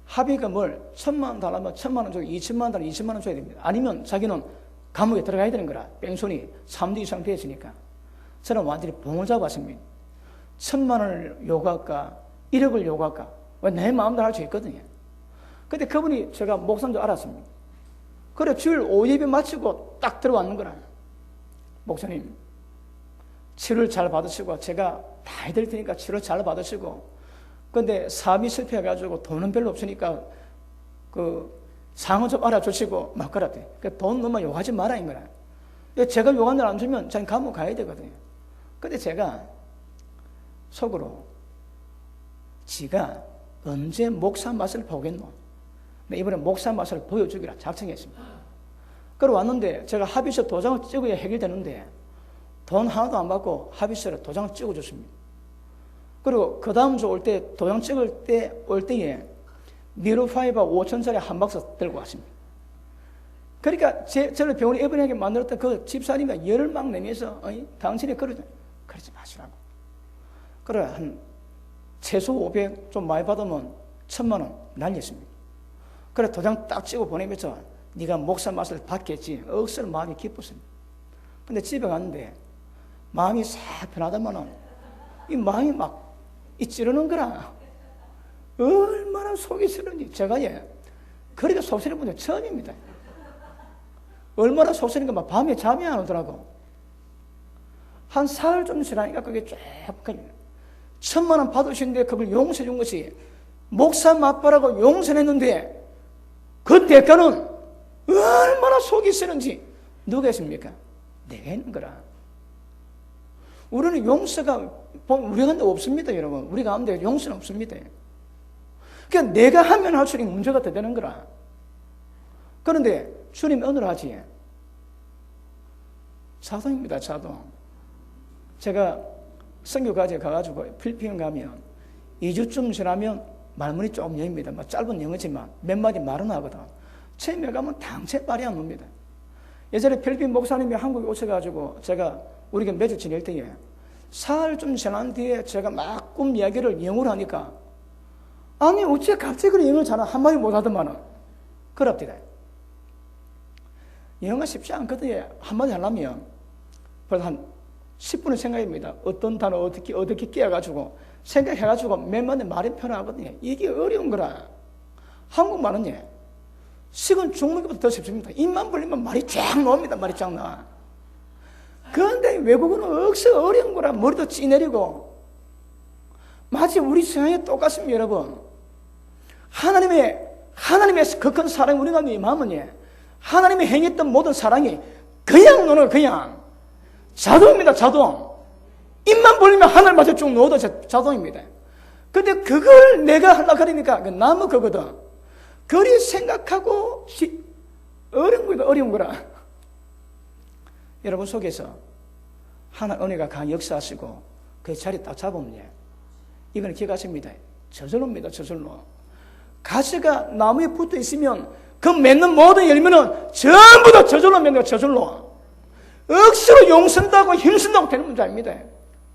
합의금을 1,000만 원 달라면 1,000만 원 주고 2,000만 원 달라면 2,000만 원 줘야 됩니다. 아니면 자기는 감옥에 들어가야 되는 거라. 뺑소니 3주 이상 됐으니까. 저는 완전히 봉을 잡았습니다. 1,000만 원을 요구할까 1억을 요구할까 내 마음대로 할 수 있거든요. 근데 그분이 제가 목사인 줄 알았습니다. 그래 주일 5예배 마치고 딱 들어왔는 거라. 목사님 치료를 잘 받으시고 제가 다 해드릴 테니까 치료 잘 받으시고, 근데 사업이 실패해가지고 돈은 별로 없으니까 그 상황 좀 알아주시고 막 그랬대. 돈 너무 요구하지 마라 인 거라. 제가 요구한 걸 안 주면 저는 감옥 가야 되거든요. 근데 제가 속으로 지가 언제 목사 맛을 보겠노? 이번에 목사 맛을 보여주기라 작정했습니다. 그러고 왔는데 제가 합의서 도장을 찍어야 해결되는데 돈 하나도 안 받고 합의서를 도장을 찍어줬습니다. 그리고 그 다음 주 올 때 도장 찍을 때 올 때에 미르파이바 5,000짜리 한 박스 들고 왔습니다. 그러니까 저를 병원에 입원하게 만들었던 그 집사님이 열을 막 내면서 당신이 그러지 마시라고. 그래 한 최소 500 좀 많이 받으면 1,000만 원 날렸습니다. 그래 도장 딱 찍어 보내면서 네가 목사 맛을 받겠지 억수로 마음이 기뻤습니다. 근데 집에 갔는데 마음이 싹 편하다마는 이 마음이 막 찌르는 거라. 얼마나 속이 쓰는지 제가 그렇게 속 쓰는 분들 처음입니다. 얼마나 속 쓰는 거 막 밤에 잠이 안 오더라고. 한 사흘 좀 지나니까 그게 쫙 1,000만 원 받으시는데 그걸 용서해 준 것이 목사 맞바라고 용서했는데 그 대가는 얼마나 속이 쓰는지 누가 했습니까? 내가 했는 거라. 우리는 용서가 우리 가운데 없습니다, 여러분. 우리 가운데 용서는 없습니다. 그러니까 내가 하면 할수록 문제가 더 되는 거라. 그런데 주님 오늘 하지 자동입니다, 자동. 제가 선교과제 가가지고 필리핀 가면 2주쯤 지나면 말문이 조금 열립니다. 짧은 영어지만 몇 마디 말은 하거든. 처음에 가면 당체 말이 안 옵니다. 예전에 필리핀 목사님이 한국에 오셔가지고 제가 우리가 매주 지낼 때에 사흘 좀 지난 뒤에 제가 막 꿈 이야기를 영어로 하니까 아니 어째 갑자기 그런 영어를 잘하 한마디 못하더만은 그럽디다. 영어가 쉽지 않거든요. 한마디 하려면 벌써 한 10분을 생각합니다. 어떤 단어 어떻게 끼워가지고 생각해가지고 몇 마디 말이 편하거든요. 이게 어려운 거라. 한국말은 식은 죽는 것보다 더 쉽습니다. 입만 벌리면 말이 쫙 나옵니다. 말이 쫙 나와. 그런데 외국어는 억수 어려운 거라. 머리도 찌내리고 마치 우리 성향이 똑같습니다, 여러분. 하나님의 그 큰 사랑이 우리 가운데 임하면 하나님이 행했던 모든 사랑이 그냥 너는 그냥 자동입니다, 자동. 입만 벌리면 하늘 맞아 쭉 넣어도 자동입니다. 근데 그걸 내가 하려고 하니까 나무 거거든. 그리 생각하고 어려운 거라. 여러분 속에서 하나님 은혜가 강 역사하시고 그 자리 딱 잡으면 이건 기억하십니다. 저절로입니다, 저절로. 가시가 나무에 붙어 있으면 그 맺는 모든 열매는 전부 다 저절로 맺는 저절로. 억수로 용선다고 힘쓴다고 되는 문제 아닙니다.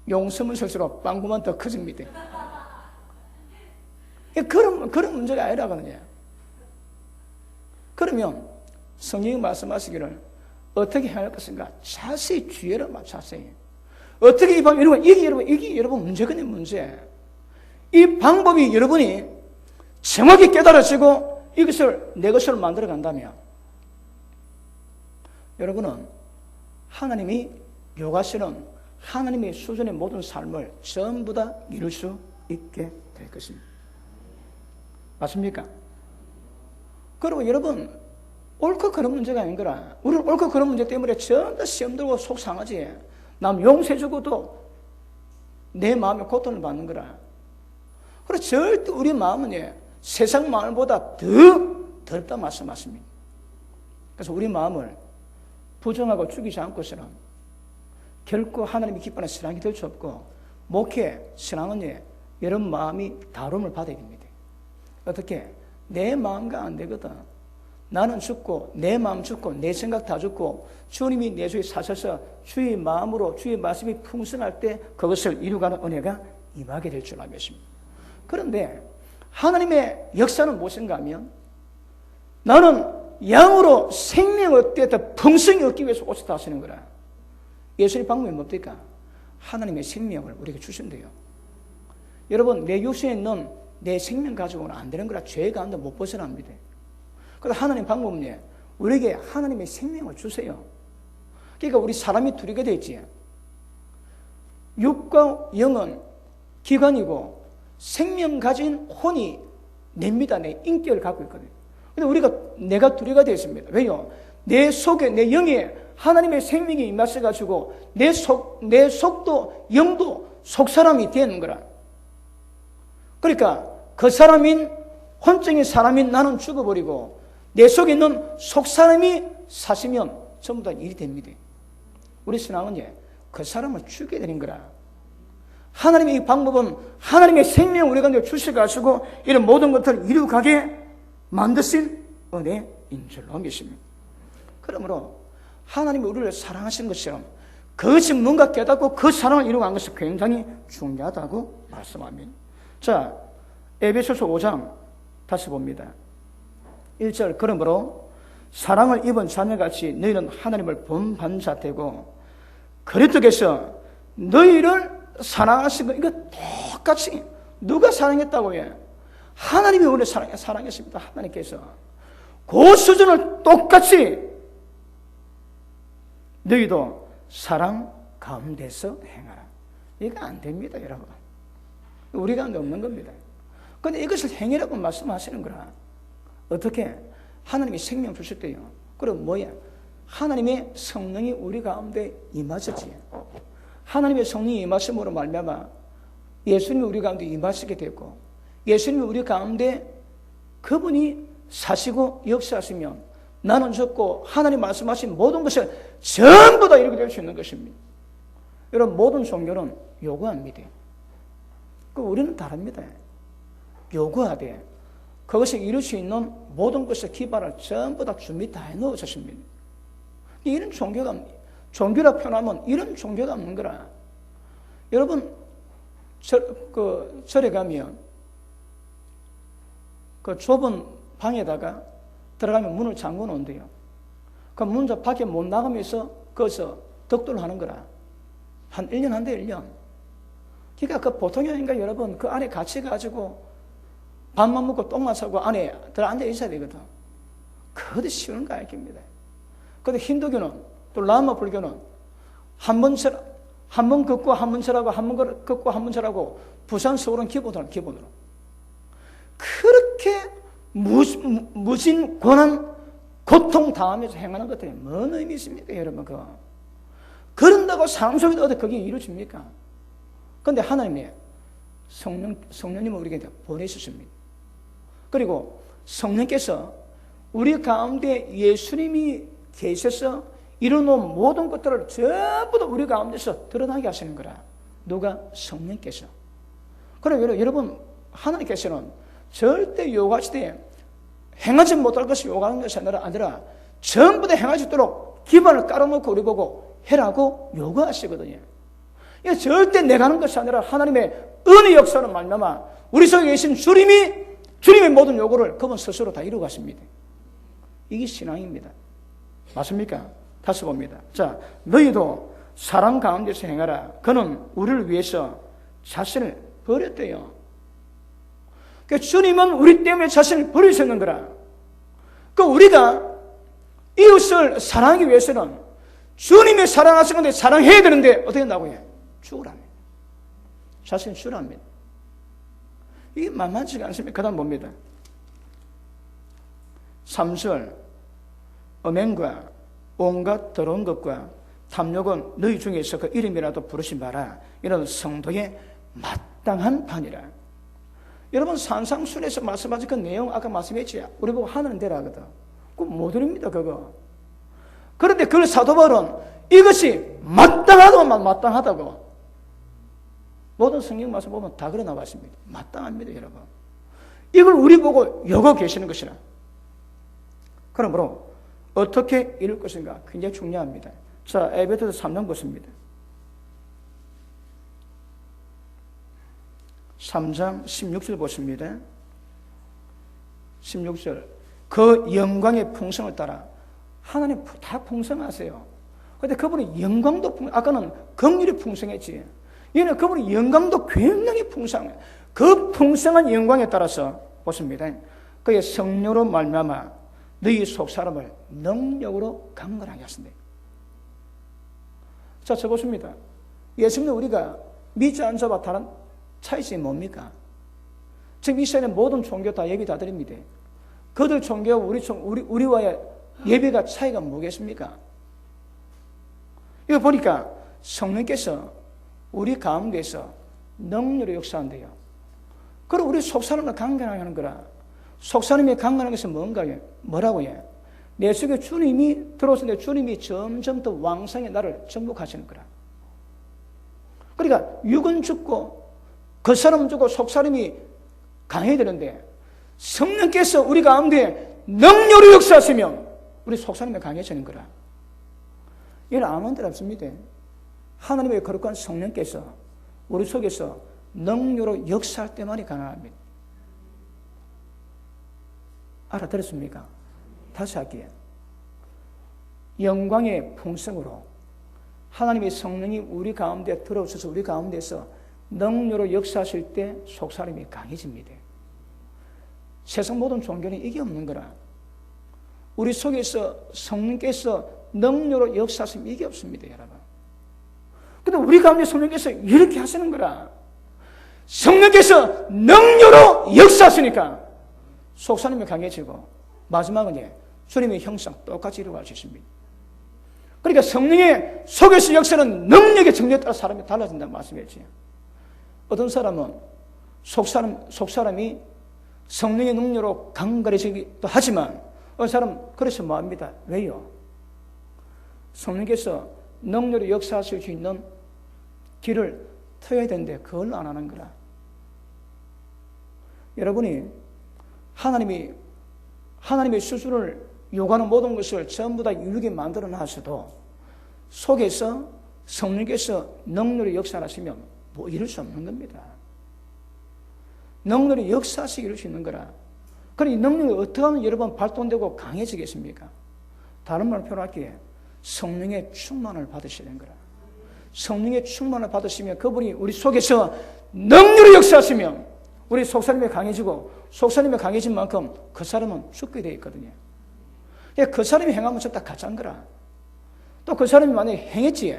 용서면 쓸수록 빵구만 더 커집니다. 그런 문제가 아니라거든요. 그러면 성경이 말씀하시기를 어떻게 해야 할 것인가? 자세히 주의를 자세히. 어떻게 이 방법, 이게 여러분 문제거든요, 문제. 이 방법이 여러분이 정확히 깨달으시고 이것을 내 것으로 만들어 간다면 여러분은 하나님이 요구하시는 하나님의 수준의 모든 삶을 전부 다 이룰 수 있게 될 것입니다. 맞습니까? 그리고 여러분 옳고 그런 문제가 아닌 거라. 우리는 옳고 그런 문제 때문에 전부 다 시험 들고 속 상하지. 남 용서해주고도 내 마음에 고통을 받는 거라. 그리고 절대 우리 마음은 세상 마음보다 더 더럽다 말씀하십니다. 그래서 우리 마음을 부정하고 죽이지 않고서는 결코 하나님이 기뻐하는 신앙이 될 수 없고, 목회, 신앙은 여러분 마음이 다름을 받아야 됩니다. 어떻게? 내 마음과 안 되거든. 나는 죽고 내 마음 죽고 내 생각 다 죽고 주님이 내 속에 사셔서 주의 마음으로 주의 말씀이 풍성할 때 그것을 이루가는 은혜가 임하게 될 줄 알겠습니다. 그런데 하나님의 역사는 무엇인가 하면 나는 양으로 생명을 어때다 풍성히 얻기 위해서 오셨다 하시는 거라. 예수의 방법이 뭡니까? 하나님의 생명을 우리에게 주신대요. 여러분, 내 육신에 있는 내 생명 가지고는 안 되는 거라. 죄 가운데 못 벗어납니다. 그래서 하나님 방법은 우리에게 하나님의 생명을 주세요. 그러니까 우리 사람이 둘이게 되지. 육과 영은 기관이고 생명 가진 혼이 냅니다. 내 인격을 갖고 있거든요. 근데 내가 둘이가 되어 있습니다. 왜요? 내 속에, 내 영에 하나님의 생명이 임하셔가지고 내 속도, 영도 속사람이 되는 거라. 그러니까 그 사람인, 혼적인 사람인 나는 죽어버리고 내 속에 있는 속사람이 사시면 전부 다 일이 됩니다. 우리 신앙은 그 사람을 죽게 되는 거라. 하나님의 이 방법은 하나님의 생명을 우리 가운데 주셔가지고 이런 모든 것들을 이루가게 만드신 은혜인 줄로 믿습니다. 그러므로 하나님이 우리를 사랑하신 것처럼 그것이 뭔가 깨닫고 그 사랑을 이루어간 것이 굉장히 중요하다고 말씀합니다. 자, 에베소서 5장 다시 봅니다. 1절, 그러므로 사랑을 입은 자녀같이 너희는 하나님을 본받는 되고 그리스도께서 너희를 사랑하신 거, 이거 똑같이 누가 사랑했다고 해? 하나님이 우리를 사랑했습니다. 하나님께서 그 수준을 똑같이 너희도 사랑 가운데서 행하라. 이거 안 됩니다, 여러분. 우리 가운데 없는 겁니다. 그런데 이것을 행이라고 말씀하시는 거라. 어떻게? 하나님이 생명 주실 때요. 그럼 뭐야? 하나님의 성령이 우리 가운데 임하셨지. 하나님의 성령이 임하심으로 말미암아 예수님이 우리 가운데 임하시게 됐고, 예수님이 우리 가운데 그분이 사시고 역사하시면 나는 적고 하나님 말씀하신 모든 것을 전부 다 이루게 될 수 있는 것입니다. 여러분, 모든 종교는 요구합니다. 우리는 다릅니다. 요구하되 그것을 이룰 수 있는 모든 것의 기반을 전부 다 준비 다 해놓으 셨습니다. 이런 종교라 표현하면 이런 종교가 없는 거라. 여러분, 절에 가면 그 좁은 방에다가 들어가면 문을 잠궈 놓은대요. 그 문 밖에 못 나가면서 거기서 덕도를 하는 거라. 한 1년 한대, 1년. 그러니까 그 보통이 아닌가, 여러분. 그 안에 갇혀 가지고 밥만 먹고 똥만 싸고 안에 들어 앉아 있어야 되거든. 그것도 쉬운 거 아닙니다. 근데 힌두교는, 또 라마 불교는 한 번 걷고 한 번 절하고, 한 번 걷고 한 번 절하고, 부산 서울은 기본으로. 그렇게 무진 고난, 고통 당하면서 행하는 것들이 뭔 의미 있습니까, 여러분? 그런다고 삶 속에서 어디 그게 이루어집니까? 그런데 하나님이 성령님을 우리에게 보내셨습니다. 그리고 성령께서 우리 가운데 예수님이 계셔서 이루어놓은 모든 것들을 전부 다 우리 가운데서 드러나게 하시는 거라. 누가? 성령께서. 그럼 여러분, 하나님께서는 절대 요구하실 때 행하지 못할 것을 요구하는 것이 아니라 전부 다 행할 수 있도록 기반을 깔아놓고 우리 보고 해라고 요구하시거든요. 이게 절대 내가 하는 것이 아니라 하나님의 은혜 역사로 말미암아 우리 속에 계신 주님의 모든 요구를 그분 스스로 다 이루어 가십니다. 이게 신앙입니다. 맞습니까? 다시 봅니다. 자, 너희도 사랑 가운데서 행하라. 그는 우리를 위해서 자신을 버렸대요. 그러니까 주님은 우리 때문에 자신을 버리셨는 거라. 우리가 이웃을 사랑하기 위해서는 주님이 사랑하신 건데 사랑해야 되는데 어떻게 한다고 해? 죽으랍니다. 자신을 죽으랍니다. 이게 만만치가 않습니다. 그 다음 봅니다. 3절, 음행과 온갖 더러운 것과 탐욕은 너희 중에서 그 이름이라도 부르지 마라. 이런 성도의 마땅한 판이라. 여러분, 산상순에서 말씀하신 그 내용 아까 말씀했지. 우리 보고 하늘은 되라 하거든. 그거 못 드립니다, 그거. 그런데 그 사도 바울은 이것이 마땅하다고. 모든 성경 말씀 보면 다 그래 나와 있습니다. 마땅합니다, 여러분. 이걸 우리 보고 요구 계시는 것이라. 그러므로 어떻게 이룰 것인가 굉장히 중요합니다. 자, 에베소서 3장 보십니다. 3장 16절 보십니다. 16절. 그 영광의 풍성을 따라 하나님 다 풍성하세요. 근데 그분의 영광도 아까는 긍휼이 풍성했지. 얘는 그분의 영광도 굉장히 풍성해. 그 풍성한 영광에 따라서 보십니다. 그의 성령으로 말미암아 너희 속사람을 능력으로 강건하게 하신대. 자, 저 보십니다. 예수님은 우리가 믿지 않은 자와 다른 차이점이 뭡니까? 지금 이스라엘의 모든 종교 다 예배 다 드립니다. 그들 종교와 우리와의 예배가 차이가 뭐겠습니까? 이거 보니까 성령께서 우리 가운데서 능력으로 역사한대요. 그리고 우리 속사람을 강건하게 하는 거라. 속사람이 강건한 것은 뭔가요? 뭐라고요? 내 속에 주님이 들어오실 때 주님이 점점 더 왕성히 나를 정복하시는 거라. 그러니까 육은 죽고 겉사람은 죽고 속사람이 강해야 되는데 성령께서 우리 가운데 능력으로 역사하시면 우리 속사람이 강해지는 거라. 이는 아무 데나 없습니다. 하나님의 거룩한 성령께서 우리 속에서 능력으로 역사할 때만이 가능합니다. 알아들었습니까? 다시 할게요. 영광의 풍성으로 하나님의 성령이 우리 가운데 들어오셔서 우리 가운데서 능력으로 역사하실 때 속사람이 강해집니다. 세상 모든 종교는 이게 없는 거라. 우리 속에서 성령께서 능력으로 역사하시면 이게 없습니다, 여러분. 근데 우리 가운데 성령께서 이렇게 하시는 거라. 성령께서 능력으로 역사하시니까 속사람이 강해지고 마지막은 주님의 형상 똑같이 이루어갈 수 있습니다. 그러니까 성령의 속에서 역사는 능력의 정리에 따라 사람이 달라진다는 말씀이었지. 어떤 사람은 속사람이 성령의 능력으로 강건해지기도 하지만 어떤 사람은 그래서 뭐합니다. 왜요? 성령께서 능력으로 역사하실 수 있는 길을 터야 되는데 그걸 안 하는 거라. 여러분이 하나님의 수준을 요구하는 모든 것을 전부 다 이루게 만들어 놨어도 속에서 성령께서 능력으로 역사하시면 뭐 이룰 수 없는 겁니다. 능력으로 역사하시기 이룰 수 있는 거라. 그럼 이 능력이 어떻게 하면 여러분 발동되고 강해지겠습니까? 다른 말로 표현할게요. 성령의 충만을 받으셔야 되는 거라. 성령의 충만을 받으시면 그분이 우리 속에서 능력으로 역사하시면 우리 속사람이 강해지고 속사람이 강해진 만큼 그 사람은 죽게 되어 있거든요. 그 사람이 행하면 전부 다 가짜인 거라. 또 그 사람이 만약에 행했지,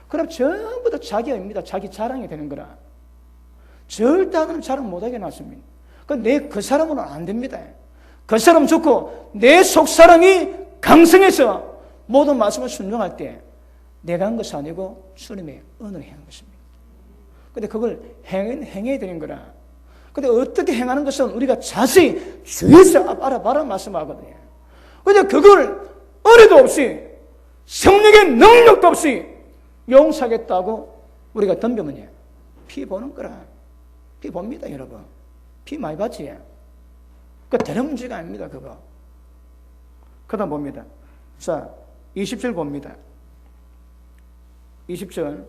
그럼 전부 다 자기입니다. 자기 자랑이 되는 거라. 절대 하나님 자랑 못하게 놨습니다. 그 사람은 안 됩니다. 그 사람 죽고 내 속사람이 강성해서 모든 말씀을 순종할 때 내가 한 것이 아니고 주님의 은혜를 행한 것입니다. 근데 그걸 행해야 되는 거라. 근데 어떻게 행하는 것은 우리가 자세히 주의해서 알아봐라 말씀하거든요. 근데 그걸 은혜도 없이 성령의 능력도 없이 용서하겠다고 우리가 덤벼면 피 보는 거라. 피 봅니다, 여러분. 피 많이 봤지? 그 대단한 문제가 아닙니다, 그거. 그 다음 봅니다. 자, 20절 봅니다. 20절.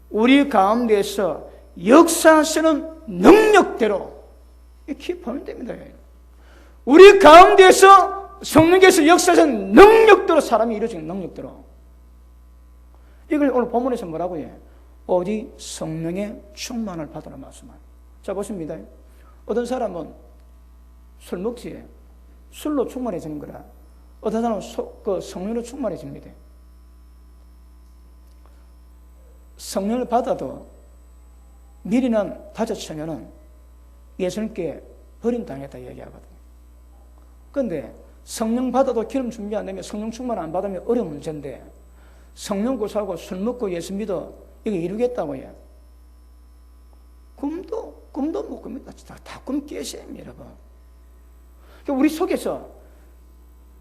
우리 가운데서 역사하시는 능력대로 이렇게 보면 됩니다. 우리 가운데서 성령께서 역사하시는 능력대로 사람이 이루어지는 능력대로. 이걸 오늘 본문에서 뭐라고 해요? 오직 성령의 충만을 받으라 말씀합니다. 자, 보십니다. 어떤 사람은 술 먹지, 술로 충만해지는 거라. 어떤 사람은 성령으로 충만해집니다. 성령을 받아도 미리는 다져치면은 예수님께 버림당했다 얘기하거든요. 그런데 성령 받아도 기름 준비 안 되면 성령 충만 안 받으면 어려운 문제인데 성령 구사하고 술 먹고 예수 믿어 이거 이루겠다고 해요. 꿈도 못 꿉니다. 다 꿈 깨세요, 여러분. 우리 속에서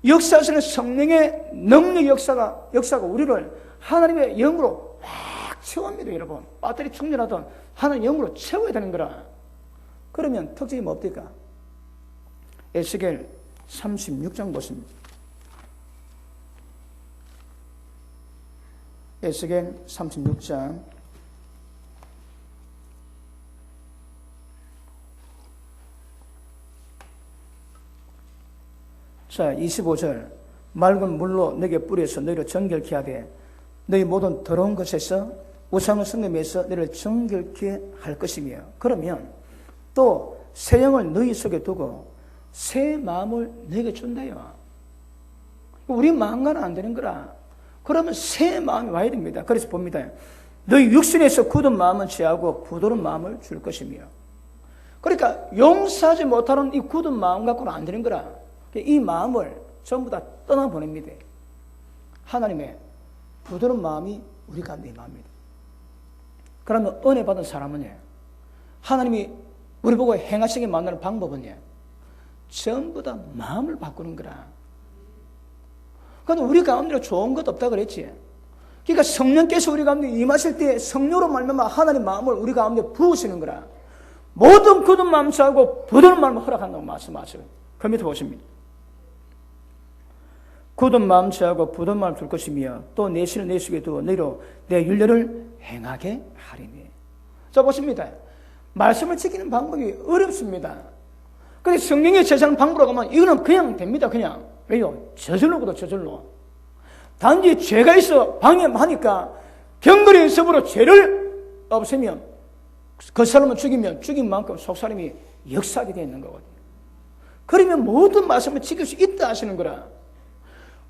역사하시는 성령의 능력 역사가 우리를 하나님의 영으로 확 채웁니다, 여러분. 배터리 충전하던 하나님의 영으로 채워야 되는 거라. 그러면 특징이 뭡니까? 에스겔 36장 보십니다. 에스겔 36장 자, 25절. 맑은 물로 너에게 뿌려서 너희를 정결케 하되 너희 모든 더러운 것에서 우상을 섬김에서 너희를 정결케 할 것이며, 그러면 또 새 영을 너희 속에 두고 새 마음을 너에게 준대요. 우리 마음과는 안 되는 거라. 그러면 새 마음이 와야 됩니다. 그래서 봅니다. 너희 육신에서 굳은 마음은 취하고 부드러운 마음을 줄 것이며. 그러니까 용서하지 못하는 이 굳은 마음 갖고는 안 되는 거라. 이 마음을 전부 다 떠나보냅니다. 하나님의 부드러운 마음이 우리 가운데 마음입니다. 그러면 은혜 받은 사람은요, 하나님이 우리 보고 행하시게 만나는 방법은요, 전부 다 마음을 바꾸는 거라. 그런데 우리 가운데 좋은 것 없다 그랬지. 그러니까 성령께서 우리 가운데 임하실 때 성령으로 말미암아 하나님의 마음을 우리 가운데 부으시는 거라. 모든 굳은 마음 취하고 부드러운 마음을 허락한다고 말씀하셔요. 그 밑에 보십니다. 굳은 마음 취하고 부드러운 마음을 줄 것이며 또 내 신을 내 속에 두어 너희로 내 율례를 행하게 하리니. 자, 보십니다. 말씀을 지키는 방법이 어렵습니다. 근데 성령이 제시하는 방법으로 가면 이거는 그냥 됩니다. 그냥. 왜요? 저절로거든, 저절로. 단지 죄가 있어 방해하니까 경건의 연습으로 죄를 없애면, 그 사람을 죽이면 죽인 만큼 속사람이 역사하게 되어 있는 거거든요. 그러면 모든 말씀을 지킬 수 있다 하시는 거라.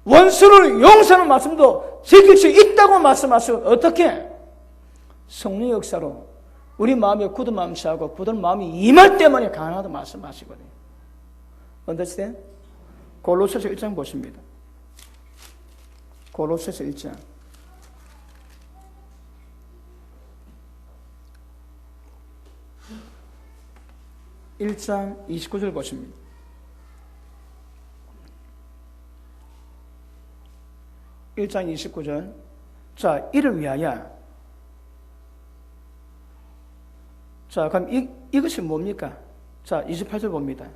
원수를 용서하는 말씀도 지킬 수 있다고 말씀하시고, 어떻게? 성령의 역사로 우리 마음에 굳은 마음 취하고 부드러운 마음이 임할 때만이 가능하다고 말씀하시거든요. 언더스탠? 골로새서 1장 보십니다. 골로새서 1장. 1장 29절 보십니다. 1장 29절. 자, 이를 위하여. 자, 그럼 이것이 뭡니까? 자, 28절 봅니다.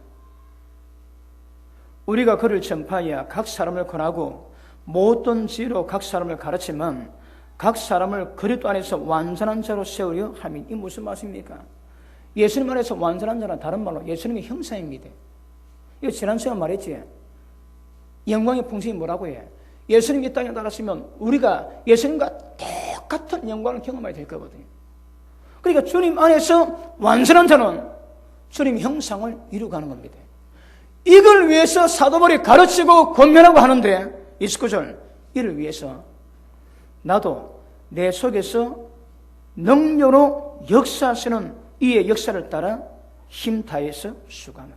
우리가 그를 전파하여 각 사람을 권하고 모든 지혜로 각 사람을 가르치면 각 사람을 그리스도 안에서 완전한 자로 세우려 함이. 이 무슨 말씀입니까? 예수님 안에서 완전한 자는 다른 말로 예수님의 형상입니다. 이거 지난 시간 말했지. 영광의 풍성이 뭐라고 해? 예수님이 이 땅에 나가시면 우리가 예수님과 똑같은 영광을 경험하게 될 거거든요. 그러니까 주님 안에서 완전한 자는 주님 형상을 이루어가는 겁니다. 이걸 위해서 사도 바울이 가르치고 권면하고 하는데 29절. 이를 위해서 나도 내 속에서 능력으로 역사하시는 이의 역사를 따라 힘 다해서 수고하는.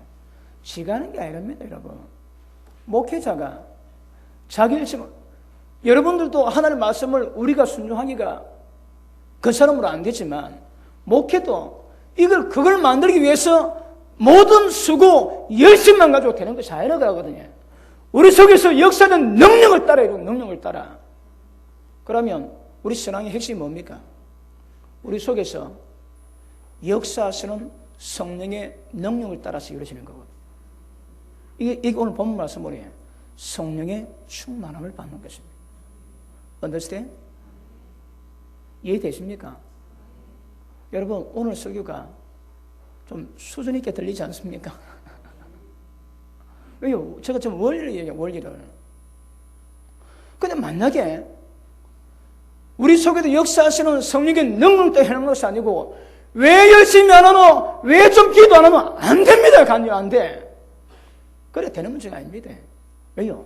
지가 하는 게 아니랍니다, 여러분. 목회자가 자기 일심을, 여러분들도 하나님의 말씀을 우리가 순종하기가 그 사람으로 안 되지만, 목회도 그걸 만들기 위해서 모든 수고, 열심만 가지고 되는 것이 아니라거든요. 우리 속에서 역사는 능력을 따라야 돼요, 능력을 따라. 그러면 우리 신앙의 핵심이 뭡니까? 우리 속에서 역사하시는 성령의 능력을 따라서 이루어지는 거거든요. 이게 오늘 본문 말씀으로 성령의 충만함을 받는 것입니다. Understand? 이해되십니까? 여러분, 오늘 설교가 좀 수준 있게 들리지 않습니까? 왜요? 제가 좀 원리를 얘기해요, 원리를. 근데 만약에 우리 속에도 역사하시는 성령의 능력을 또 해놓은 것이 아니고, 왜 열심히 안 하노? 왜 좀 기도 안 하노? 안 됩니다, 간요, 안 돼. 그래, 되는 문제가 아닙니다. 왜요?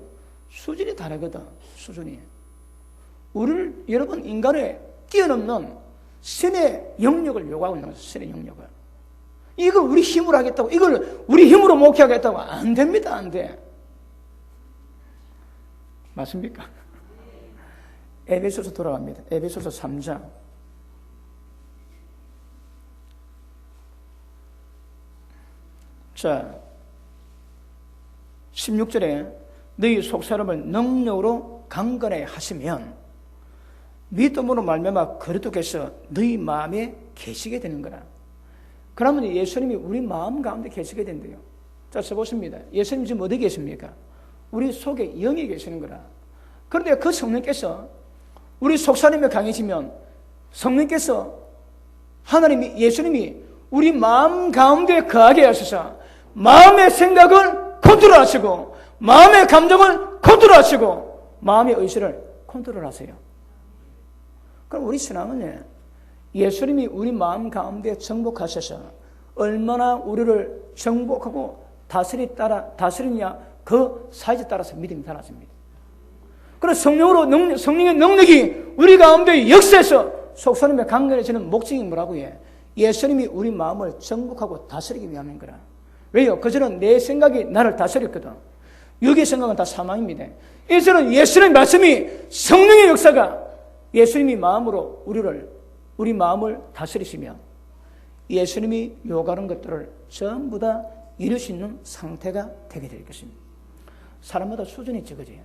수준이 다르거든, 수준이. 우리를, 여러분, 인간의 뛰어넘는 신의 영역을 요구하고 있는 거죠, 신의 영역을. 이걸 우리 힘으로 하겠다고, 이걸 우리 힘으로 목회하겠다고 안 됩니다, 안 돼. 맞습니까? 에베소서 돌아갑니다. 에베소서 3장. 자, 16절에 너희 속사람을 능력으로 강건하게 하시면 믿음으로 말미암아 그리스도께서 너희 마음에 계시게 되는 거라. 그러면 예수님이 우리 마음 가운데 계시게 된대요. 자, 써보십니다. 예수님 지금 어디 계십니까? 우리 속에 영이 계시는 거라. 그런데 그 성령께서 우리 속사람이 강해지면 성령께서 하나님이, 예수님이 우리 마음 가운데 거하게 하셔서 마음의 생각을 컨트롤하시고 마음의 감정을 컨트롤하시고 마음의 의지를 컨트롤하세요. 그럼 우리 신앙은 예수님이 우리 마음 가운데 정복하셔서 얼마나 우리를 정복하고 다스리냐 그 사이즈에 따라서 믿음이 달라집니다. 그래서 성령의 능력이 우리 가운데 역사해서 속사람에 강건해지는 목적이 뭐라고 해? 예수님이 우리 마음을 정복하고 다스리기 위함인 거라. 왜요? 그전은 내 생각이 나를 다스렸거든. 육의 생각은 다 사망입니다. 이제는 예수님의 말씀이 성령의 역사가 예수님이 마음으로 우리 마음을 다스리시며 예수님이 요구하는 것들을 전부 다 이룰 수 있는 상태가 되게 될 것입니다. 사람마다 수준이 있지, 그지?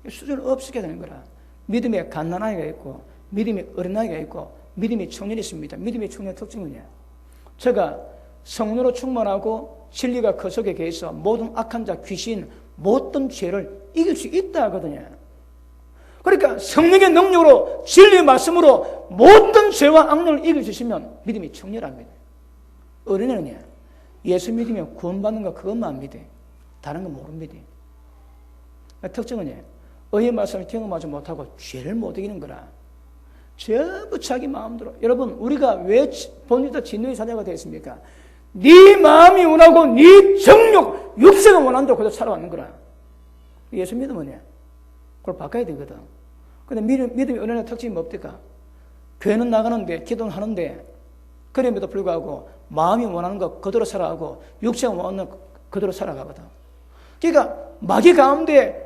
수준을 없애게 되는 거라. 믿음에 갓난아이가 있고, 믿음이 어린아이가 있고, 믿음이 청년이 있습니다. 믿음의 청년 특징은요, 제가 성령으로 충만하고 진리가 그 속에 계셔서 모든 악한 자, 귀신, 모든 죄를 이길 수 있다 하거든요. 그러니까 성령의 능력으로 진리의 말씀으로 모든 죄와 악령을 이길 수 있으면 믿음이 청렬합니다. 어린애는요, 예수 믿으면 구원받는 거 그것만 믿어. 다른 건 모릅니다. 특징은요, 의의 말씀을 경험하지 못하고 죄를 못 이기는 거라. 전부 자기 마음대로. 여러분, 우리가 왜 본유다 진노의 자녀가 되었습니까? 네 마음이 원하고 네 정욕, 육세가 원한다고 그대로 살아왔는 거라. 예수 믿으면 그걸 바꿔야 되거든. 근데 믿음이 은혜의 특징이 뭡니까? 교회는 나가는데, 기도는 하는데, 그럼에도 불구하고 마음이 원하는 거 그대로 살아가고 육체가 원하는 거 그대로 살아가거든. 그러니까 마귀 가운데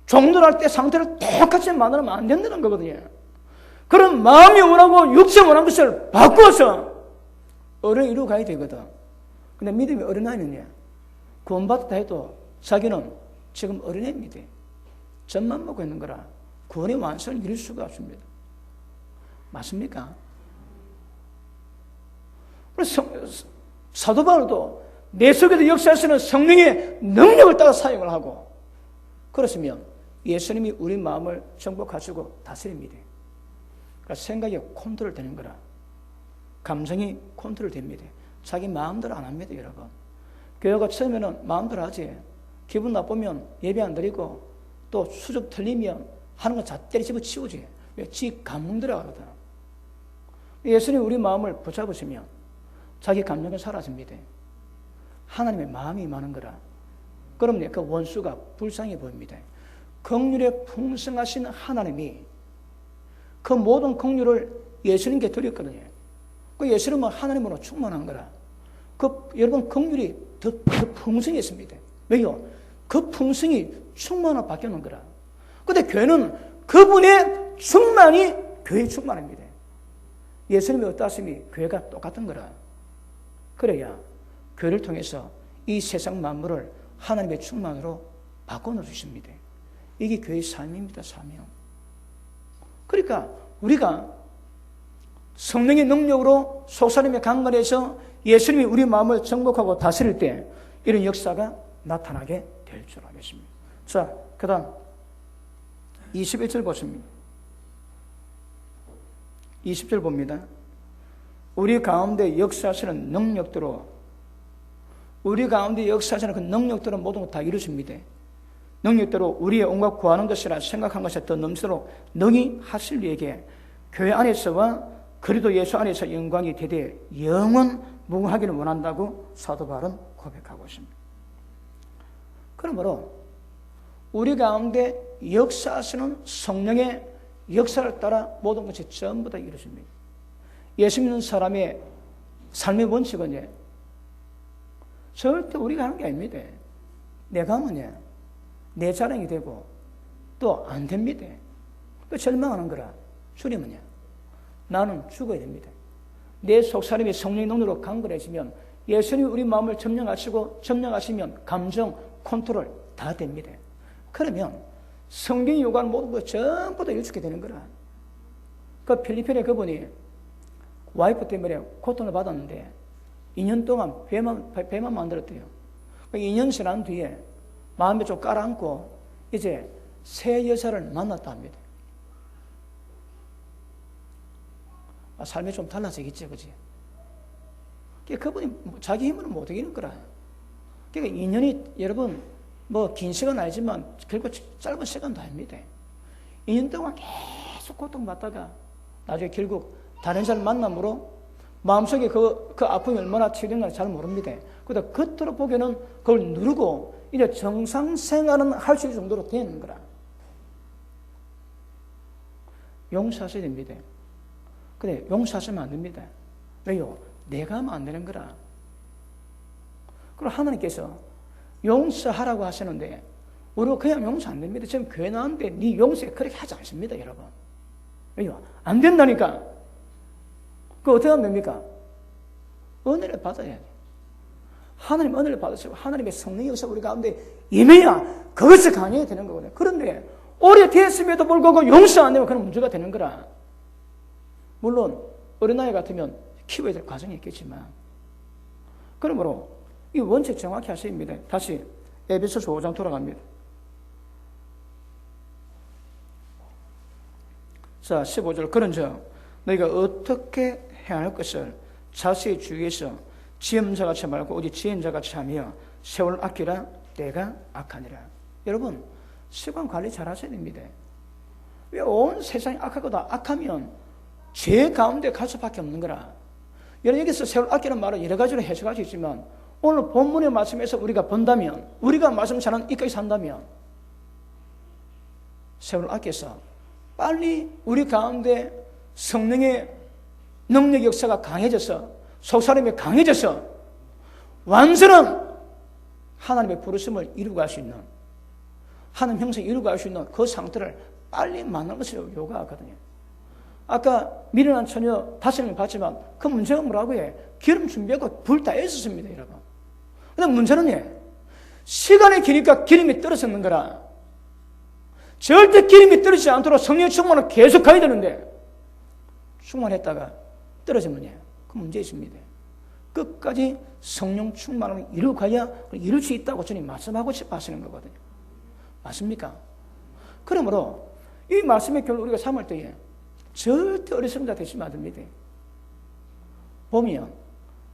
종들할 때 상태를 똑같이 만들면 안 된다는 거거든요. 그런 마음이 원하고 육체가 원하는 것을 바꿔서 어른이 이루어 가야 되거든. 근데 믿음이 어린아이는요, 구원받았다 해도 자기는 지금 어린애입니다. 젖만 먹고 있는 거라 구원의 완성을 이룰 수가 없습니다. 맞습니까? 그래서 사도 바울도 내 속에도 역사하시는 성령의 능력을 따라 사용을 하고, 그렇으면 예수님이 우리 마음을 정복하시고 다스립니다. 그러니까 생각이 컨트롤 되는 거라. 감정이 컨트롤 됩니다. 자기 마음대로 안 합니다, 여러분. 교회가 처음에는 마음대로 하지. 기분 나쁘면 예배 안 드리고 또 수줍 틀리면 하는 거 잣대리 집어치우지. 왜? 지 감흥대로 하거든. 예수님이 우리 마음을 붙잡으시면 자기 감정이 사라집니다. 하나님의 마음이 임하는 거라. 그러면 그 원수가 불쌍해 보입니다. 긍휼에 풍성하신 하나님이 그 모든 긍휼을 예수님께 드렸거든요. 그 예수님은 하나님으로 충만한 거라. 여러분 긍휼이 더 풍성했습니다. 왜요? 그 풍성이 충만으로 바뀌는 거라. 근데 교회는 그분의 충만이 교회의 충만입니다. 예수님의 어떠하심이 교회가 똑같은 거라. 그래야 교회를 통해서 이 세상 만물을 하나님의 충만으로 바꿔놓을 수 있습니다. 이게 교회의 삶입니다. 사명. 그러니까 우리가 성령의 능력으로 속사람의 강건해서 예수님이 우리 마음을 정복하고 다스릴 때 이런 역사가 나타나게 될 줄 알겠습니다. 자, 그 다음 21절 보십니다. 20절 봅니다. 우리 가운데 역사하시는 능력대로, 우리 가운데 역사하시는 그 능력대로 모든 것 다 이루십니다. 능력대로 우리의 온갖 구하는 것이라 생각한 것에 더 넘치도록 능히 하실 이에게 교회 안에서와 그리스도 예수 안에서 영광이 대대 영원 무궁하기를 원한다고 사도 바울은 고백하고 있습니다. 그러므로 우리 가운데 역사하시는 성령의 역사를 따라 모든 것이 전부 다 이루어집니다. 예수 믿는 사람의 삶의 원칙은 절대 우리가 하는 게 아닙니다. 내가 하면 내 자랑이 되고 또 안 됩니다. 그 절망하는 거라. 주님은요, 나는 죽어야 됩니다. 내 속사람이 성령의 능력으로 강건해지면 예수님이 우리 마음을 점령하시면 감정 컨트롤 다 됩니다. 그러면 성경이 요구하는 모든 것 전부 다 이루게 되는 거라. 그 필리핀의 그분이 와이프 때문에 고통을 받았는데 2년 동안 배만 만들었대요. 2년 지난 뒤에 마음에 좀 깔아앉고 이제 새 여자를 만났다 합니다. 삶이 좀 달라지겠지, 그지? 그분이 자기 힘으로 못 이기는 거라. 그러니까 2년이 여러분 뭐 긴 시간 아니지만 결국 짧은 시간도 아닙니다. 2년 동안 계속 고통받다가 나중에 결국 다른 사람 만남으로 마음속에 그 아픔이 얼마나 치유된가 잘 모릅니다. 그러다 겉으로 보기에는 그걸 누르고 이제 정상생활은 할 수 있을 정도로 되는 거라. 용서하셔야 됩니다. 근데 용서하시면 안 됩니다. 왜요? 내가 하면 안 되는 거라. 그리고 하나님께서 용서하라고 하시는데 우리가 그냥 용서 안 됩니다. 지금 교회 나왔는데 네 용서에 그렇게 하지 않습니다, 여러분. 왜요? 안 된다니까. 그거 어떻게 하면 됩니까? 은혜를 받아야 돼. 하나님 은혜를 받으시고 하나님의 성령의 역사 우리 가운데 임해야 그것이 강해야 되는 거거든요. 그런데 오래됐음에도 불구하고 용서 안 되면 그런 문제가 되는 거라. 물론 어린아이 같으면 키워야 될 과정이 있겠지만 그러므로 이 원칙 정확히 하셔야 됩니다. 다시 에베소서 5장 돌아갑니다. 자, 15절. 그런즉 너희가 어떻게 행할 것을 자세히 주의해서 지음자같이 말고 오직 지혜인자같이 하며 세월 아끼라. 때가 악하니라. 여러분 시간 관리 잘 하셔야 됩니다. 왜 온 세상이 악하고 다 악하면 죄 가운데 갈 수밖에 없는 거라. 여러분 여기서 세월 아끼는 말은 여러 가지로 해석할 수 있지만 오늘 본문의 말씀에서 우리가 본다면 우리가 말씀 잘하는 이까지 산다면 세월 아껴서 빨리 우리 가운데 성령의 능력 역사가 강해져서 속사람이 강해져서 완전한 하나님의 부르심을 이루고 갈 수 있는 하나님 형상을 이루고 갈 수 있는 그 상태를 빨리 만나는 것을 요구하거든요. 아까 미련한 처녀 5명 봤지만 그 문제가 뭐라고 해? 기름 준비하고 불 다 애썼습니다, 여러분. 근데 문제는 시간이 기니까 기름이 떨어지는 거라. 절대 기름이 떨어지지 않도록 성령 충만을 계속 가야 되는데 충만했다가 떨어지면 그 문제 있습니다. 끝까지 성령 충만을 이루고 가야 이룰 수 있다고 주님 말씀하고 싶어 하시는 거거든요. 맞습니까? 그러므로 이 말씀의 결론 우리가 삼을 때에 절대 어리석은 자 되시면 안 됩니다. 보면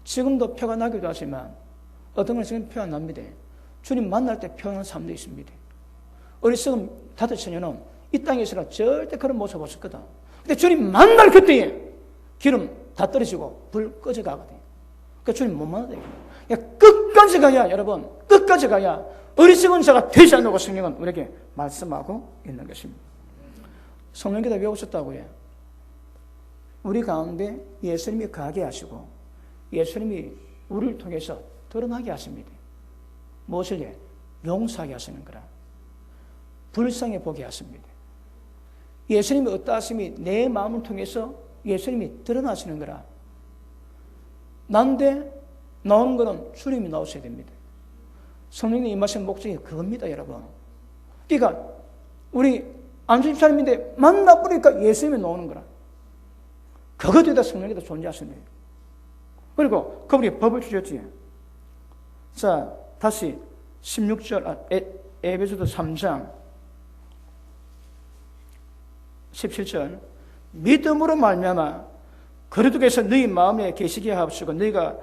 지금도 표가 나기도 하지만 어떤 건 지금 표 안 납니다. 주님 만날 때 표하는 사람도 있습니다. 어리석은 다들 처녀는 이 땅에서는 절대 그런 모습 없었거든. 근데 주님 만날 그때에 기름 다 떨어지고 불 꺼져 가거든요. 그러니까 주님 못 만나요. 끝까지 가야, 여러분, 끝까지 가야 어리석은 자가 되지 않는다고 성령은 우리에게 말씀하고 있는 것입니다. 성령께서 왜 오셨다고요? 우리 가운데 예수님이 가게 하시고 예수님이 우리를 통해서 드러나게 하십니다. 무엇을 용서하게 하시는 거라. 불쌍해 보게 하십니다. 예수님이 어떠하심이 내 마음을 통해서 예수님이 드러나시는 거라. 난데 나오는 거는 주님이 나오셔야 됩니다. 성령님 임하신 목적이 그겁니다, 여러분. 그러니까 우리 안주님 사람인데 만나보니까 예수님이 나오는 거라. 그것에다 성령이 더 존재하시네요. 그리고 그분이 법을 주셨지. 자, 다시 16절 에베소서 3장 17절. 믿음으로 말미암아 그리스도께서 너희 마음에 계시게 하옵시고 너희가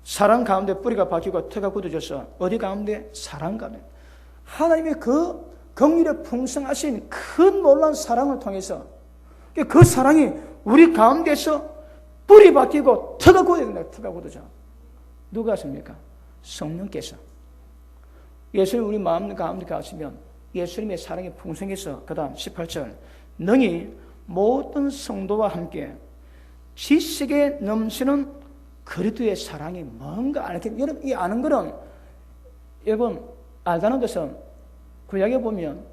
사랑 가운데 뿌리가 박히고 터가 굳어져서 어디 가운데? 사랑 가운데. 하나님의 그 긍휼에 풍성하신 큰 놀라운 사랑을 통해서 그 사랑이 우리 가운데서 뿌리 박히고 터가 굳어진다. 터가 굳어져. 누가 하십니까? 성령께서. 예수님 우리 마음 가운데 가시면 예수님의 사랑이 풍성해서 그 다음 18절. 능히 모든 성도와 함께 지식에 넘치는 그리스도의 사랑이 뭔가 알게. 여러분 이 아는 거는 여러분 알다는 것은 구약에 보면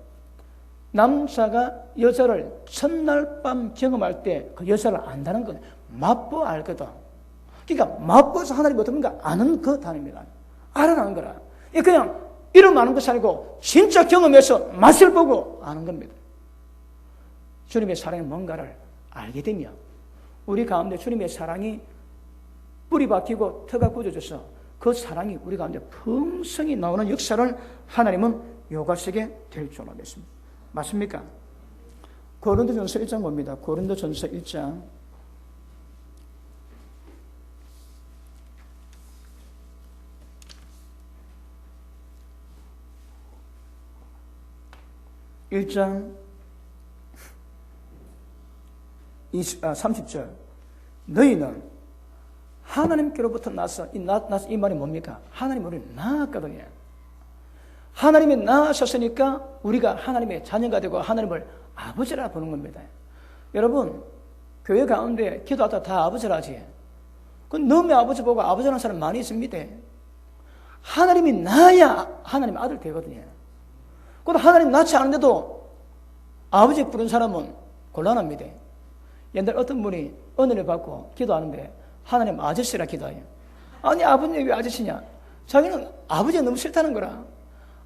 남자가 여자를 첫날 밤 경험할 때 그 여자를 안다는 건 맛보 알거든. 그러니까 맛보서 하나님이 어떤가 아는 그 단어입니다. 알아가는 거라. 그냥 이름 아는 것이 아니고 진짜 경험해서 맛을 보고 아는 겁니다. 주님의 사랑이 뭔가를 알게 되면 우리 가운데 주님의 사랑이 뿌리 박히고 터가 굳어져서 그 사랑이 우리 가운데 풍성히 나오는 역사를 하나님은 요구하시게 될 줄 알겠습니다. 맞습니까? 고린도전서 1장 봅니다. 고린도전서 1장 1장 30절 너희는 하나님께로부터 나서 이 말이 뭡니까? 하나님 우리를 낳았거든요. 하나님이 낳으셨으니까 우리가 하나님의 자녀가 되고 하나님을 아버지라 부르는 겁니다. 여러분 교회 가운데 기도하다 다 아버지라 하지. 그 너의 아버지 보고 아버지라는 사람 많이 있습니다. 하나님이 낳아야 하나님 아들 되거든요. 그것도 하나님 낳지 않은데도 아버지 부른 사람은 곤란합니다. 옛날 어떤 분이 은혜를 받고 기도하는데 하나님 아저씨라 기도해요. 아니 아버님 왜 아저씨냐? 자기는 아버지가 너무 싫다는 거라.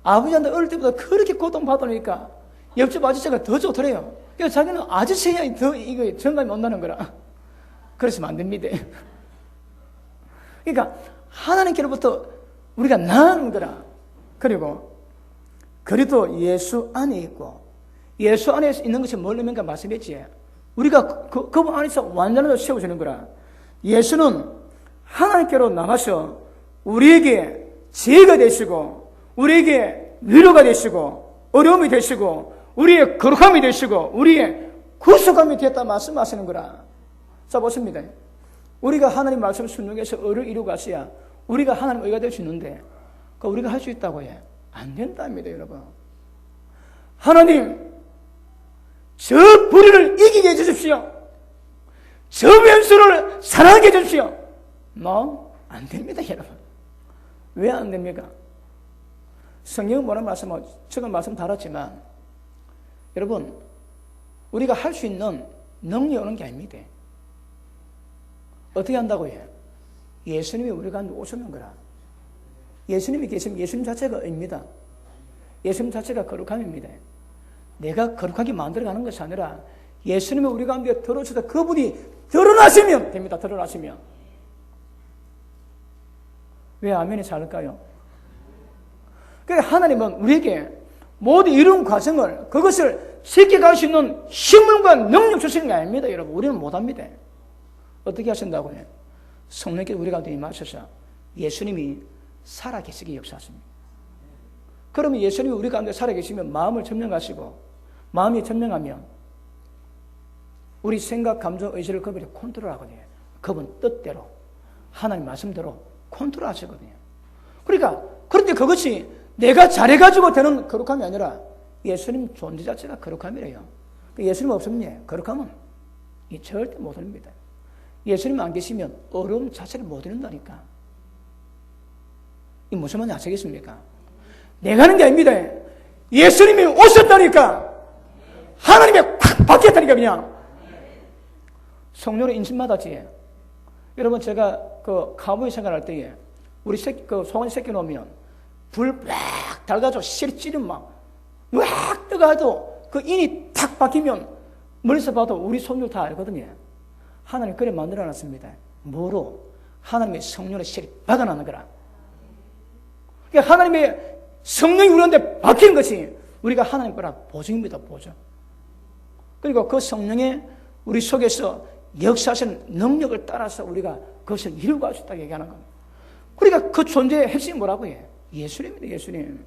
아버지한테 어릴 때보다 그렇게 고통받으니까 옆집 아저씨가 더 좋더래요. 그래서 자기는 아저씨야 더 이거 정감이 온다는 거라. 그러시면 안 됩니다. 그러니까 하나님께로부터 우리가 낳은 거라. 그리고 그리도 예수 안에 있고 예수 안에 있는 것이 뭘입니까? 말씀했지. 우리가 그분 안에서 완전하게 세워주는 거라. 예수는 하나님께로 나가서 우리에게 지혜가 되시고 우리에게 위로가 되시고 어려움이 되시고 우리의 거룩함이 되시고 우리의 구속함이 되었다 말씀하시는 거라. 자 보십니다. 우리가 하나님 말씀 순종해서 의를 이루고 가서야 우리가 하나님 의가 될 수 있는데 그 우리가 할 수 있다고 해. 안 된답니다, 여러분. 하나님, 저 불의를 이기게 해주십시오. 저 왼수를 사랑하게 해주십시오. 안 됩니다, 여러분. 왜 안 됩니까? 성경은 뭐라는 말씀을 지금 말씀 달았지만 여러분 우리가 할 수 있는 능력이 오는 게 아닙니다. 어떻게 한다고요? 예수님이 우리 가운데 오셨는 거라. 예수님이 계시면 예수님 자체가 의입니다. 예수님 자체가 거룩함입니다. 내가 거룩하게 만들어가는 것이 아니라 예수님이 우리 가운데 들어오셔서 그분이 드러나시면 됩니다. 드러나시면. 왜 아멘이 잘할까요? 그러니까 하나님은 우리에게 모든 이런 과정을 그것을 쉽게 갈 수 있는 힘과 능력 주시는 게 아닙니다. 여러분 우리는 못합니다. 어떻게 하신다고요? 성령께서 우리 가운데 임하셔서 예수님이 살아계시게 역사하십니다. 그러면 예수님이 우리 가운데 살아계시면 마음을 점령하시고 마음이 점령하면 우리 생각, 감정, 의지를 그분이 컨트롤하거든요. 그분 뜻대로 하나님 말씀대로 컨트롤하시거든요. 그러니까 그런데 그것이 내가 잘해가지고 되는 거룩함이 아니라 예수님 존재 자체가 거룩함이래요. 예수님 없으면 거룩함은 절대 못 이룹니다. 예수님 안 계시면 어려움 자체를 못 이룬다니까. 이 무슨 말인지 아시겠습니까? 내가 하는 게 아닙니다. 예수님이 오셨다니까. 하나님이 콱 바뀌었다니까 그냥. 성령의 인심마다지. 여러분 제가 그 카우보이 생활할 때에 우리 새끼 그 소원이 새끼 놓으면 불 막 달가지고 실이 찌르면 막 뜨가도 그 인이 탁 바뀌면 멀리서 봐도 우리 손들 다 알거든요. 하나님 그래 만들어놨습니다. 뭐로? 하나님의 성령의 실이 박아나는 거라. 그러니까 하나님의 성령이 우리한테 박히는 것이 우리가 하나님 거라 보증입니다. 보증. 그리고 그 성령의 우리 속에서 역사하시는 능력을 따라서 우리가 그것을 이루고 갈 수 있다고 얘기하는 겁니다. 그러니까 그 존재의 핵심이 뭐라고 해? 예수님입니다. 예수님.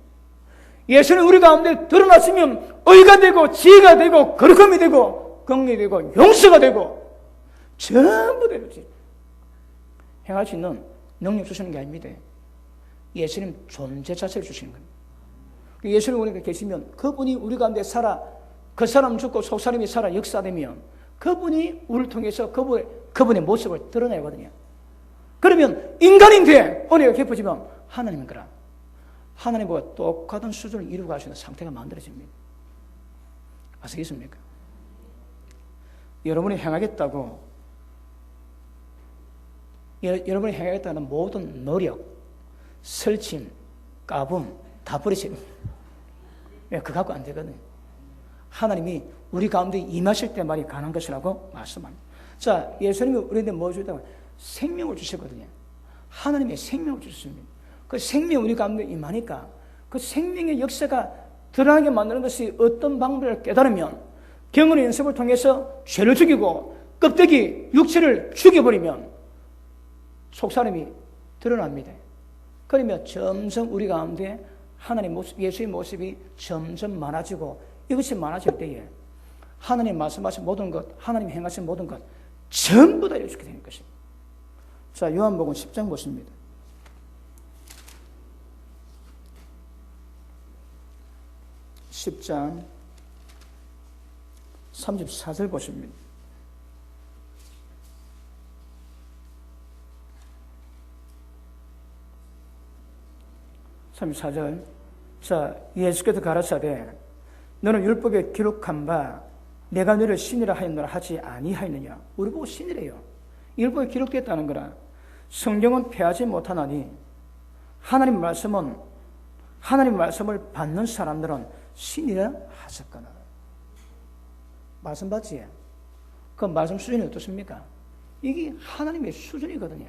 예수님 우리 가운데 드러났으면 의가 되고 지혜가 되고 거룩함이 되고 긍휼이 되고 용서가 되고 전부 되지. 행할 수 있는 능력 주시는 게 아닙니다. 예수님 존재 자체를 주시는 겁니다. 예수님 우리가 계시면 그분이 우리 가운데 살아 그 사람 죽고 속사람이 살아 역사되면 그분이 우리를 통해서 그분의 모습을 드러내거든요. 그러면 인간인데 은혜가 깊어지면 하나님인 거라. 하나님과 똑같은 수준을 이루고 갈 수 있는 상태가 만들어집니다. 아시겠습니까? 여러분이 행하겠다고 여러분이 행하겠다는 모든 노력, 설침, 까붐 다 버리시는 거예요. 왜? 그거 갖고 안 되거든요. 하나님이 우리 가운데 임하실 때만이 가능한 것이라고 말씀합니다. 자, 예수님이 우리한테 뭐 주다고? 생명을 주시거든요. 하나님의 생명을 주셨습니다. 그 생명이 우리 가운데 임하니까 그 생명의 역사가 드러나게 만드는 것이 어떤 방법을 깨달으면 경건의 연습을 통해서 죄를 죽이고 껍데기 육체를 죽여버리면 속사람이 드러납니다. 그러면 점점 우리 가운데 하나님 모습, 예수의 모습이 점점 많아지고 이것이 많아질 때에 하나님 말씀하신 모든 것, 하나님 행하신 모든 것 전부 다 이루어지게 되는 것입니다. 자, 요한복음 10장 보십니다. 10장 34절 보십니다. 자, 예수께서 가라사대 너는 율법에 기록한 바 내가 너를 신이라 하였노라 하지 아니하였느냐. 우리 보고 신이래요. 율법에 기록되었다는 거라. 성경은 폐하지 못하나니 하나님 말씀을 받는 사람들은 신이라 하셨거나. 말씀 받지? 그 말씀 수준이 어떻습니까? 이게 하나님의 수준이거든요.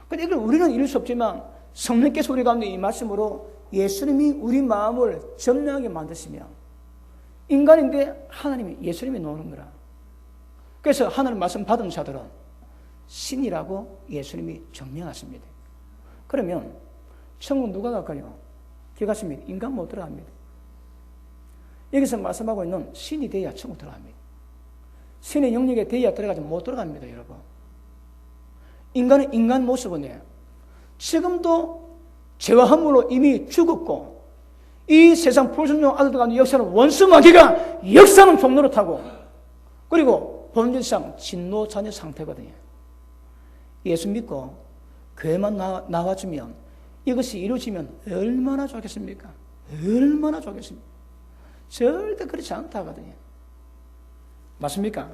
근데 이걸 우리는 이룰 수 없지만 성령께서 우리 가운데 이 말씀으로 예수님이 우리 마음을 점령하게 만드시며 인간인데 하나님이 예수님이 노는 거라. 그래서 하나님 말씀 받은 자들은 신이라고 예수님이 정명하십니다. 그러면 천국 누가 갈까요? 기가십니다. 인간 못 들어갑니다. 여기서 말씀하고 있는 신이 돼야 천국 들어갑니다. 신의 영역에 돼야 들어가지 못 들어갑니다, 여러분. 인간은 인간 모습은요, 지금도 죄와 함으로 이미 죽었고 이 세상 불순종 아들들 가운데 역사는 원수마귀가 역사는 종로를 타고 그리고 본질상 진노 자녀 상태거든요. 예수 믿고 교회만 나와주면 이것이 이루어지면 얼마나 좋겠습니까? 얼마나 좋겠습니까? 절대 그렇지 않다거든요. 맞습니까?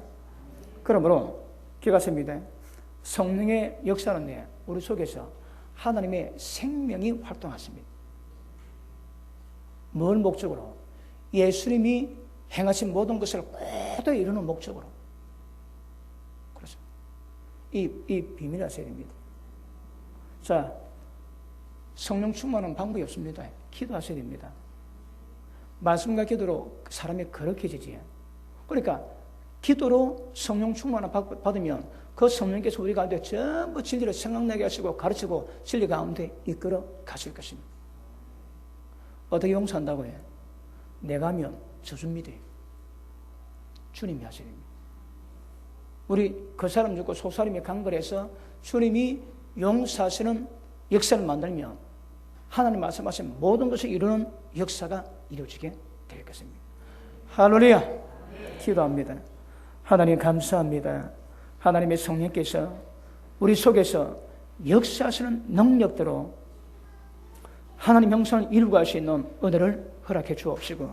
그러므로 기가십니다. 성령의 역사는 우리 속에서 하나님의 생명이 활동하십니다. 뭘 목적으로? 예수님이 행하신 모든 것을 그대로 이루는 목적으로. 그렇습니다. 이 비밀을 아셔야 됩니다. 자, 성령 충만한 방법이 없습니다. 기도하셔야 됩니다. 말씀과 기도로 사람이 거룩해지지. 그러니까 기도로 성령 충만을 받으면 그 성령께서 우리 가운데 전부 진리를 생각나게 하시고 가르치고 진리 가운데 이끌어 가실 것입니다. 어떻게 용서한다고 해? 내가 하면 저줍니다. 주님이 하셔야 됩니다. 우리 그 사람 죽고 속사람이 강걸해서 주님이 용서하시는 역사를 만들면 하나님 말씀하신 모든 것을 이루는 역사가 이루어지게 될 것입니다. 할렐루야! 기도합니다. 하나님 감사합니다. 하나님의 성령께서 우리 속에서 역사하시는 능력대로 하나님 형상을 이루고 할 수 있는 은혜를 허락해 주옵시고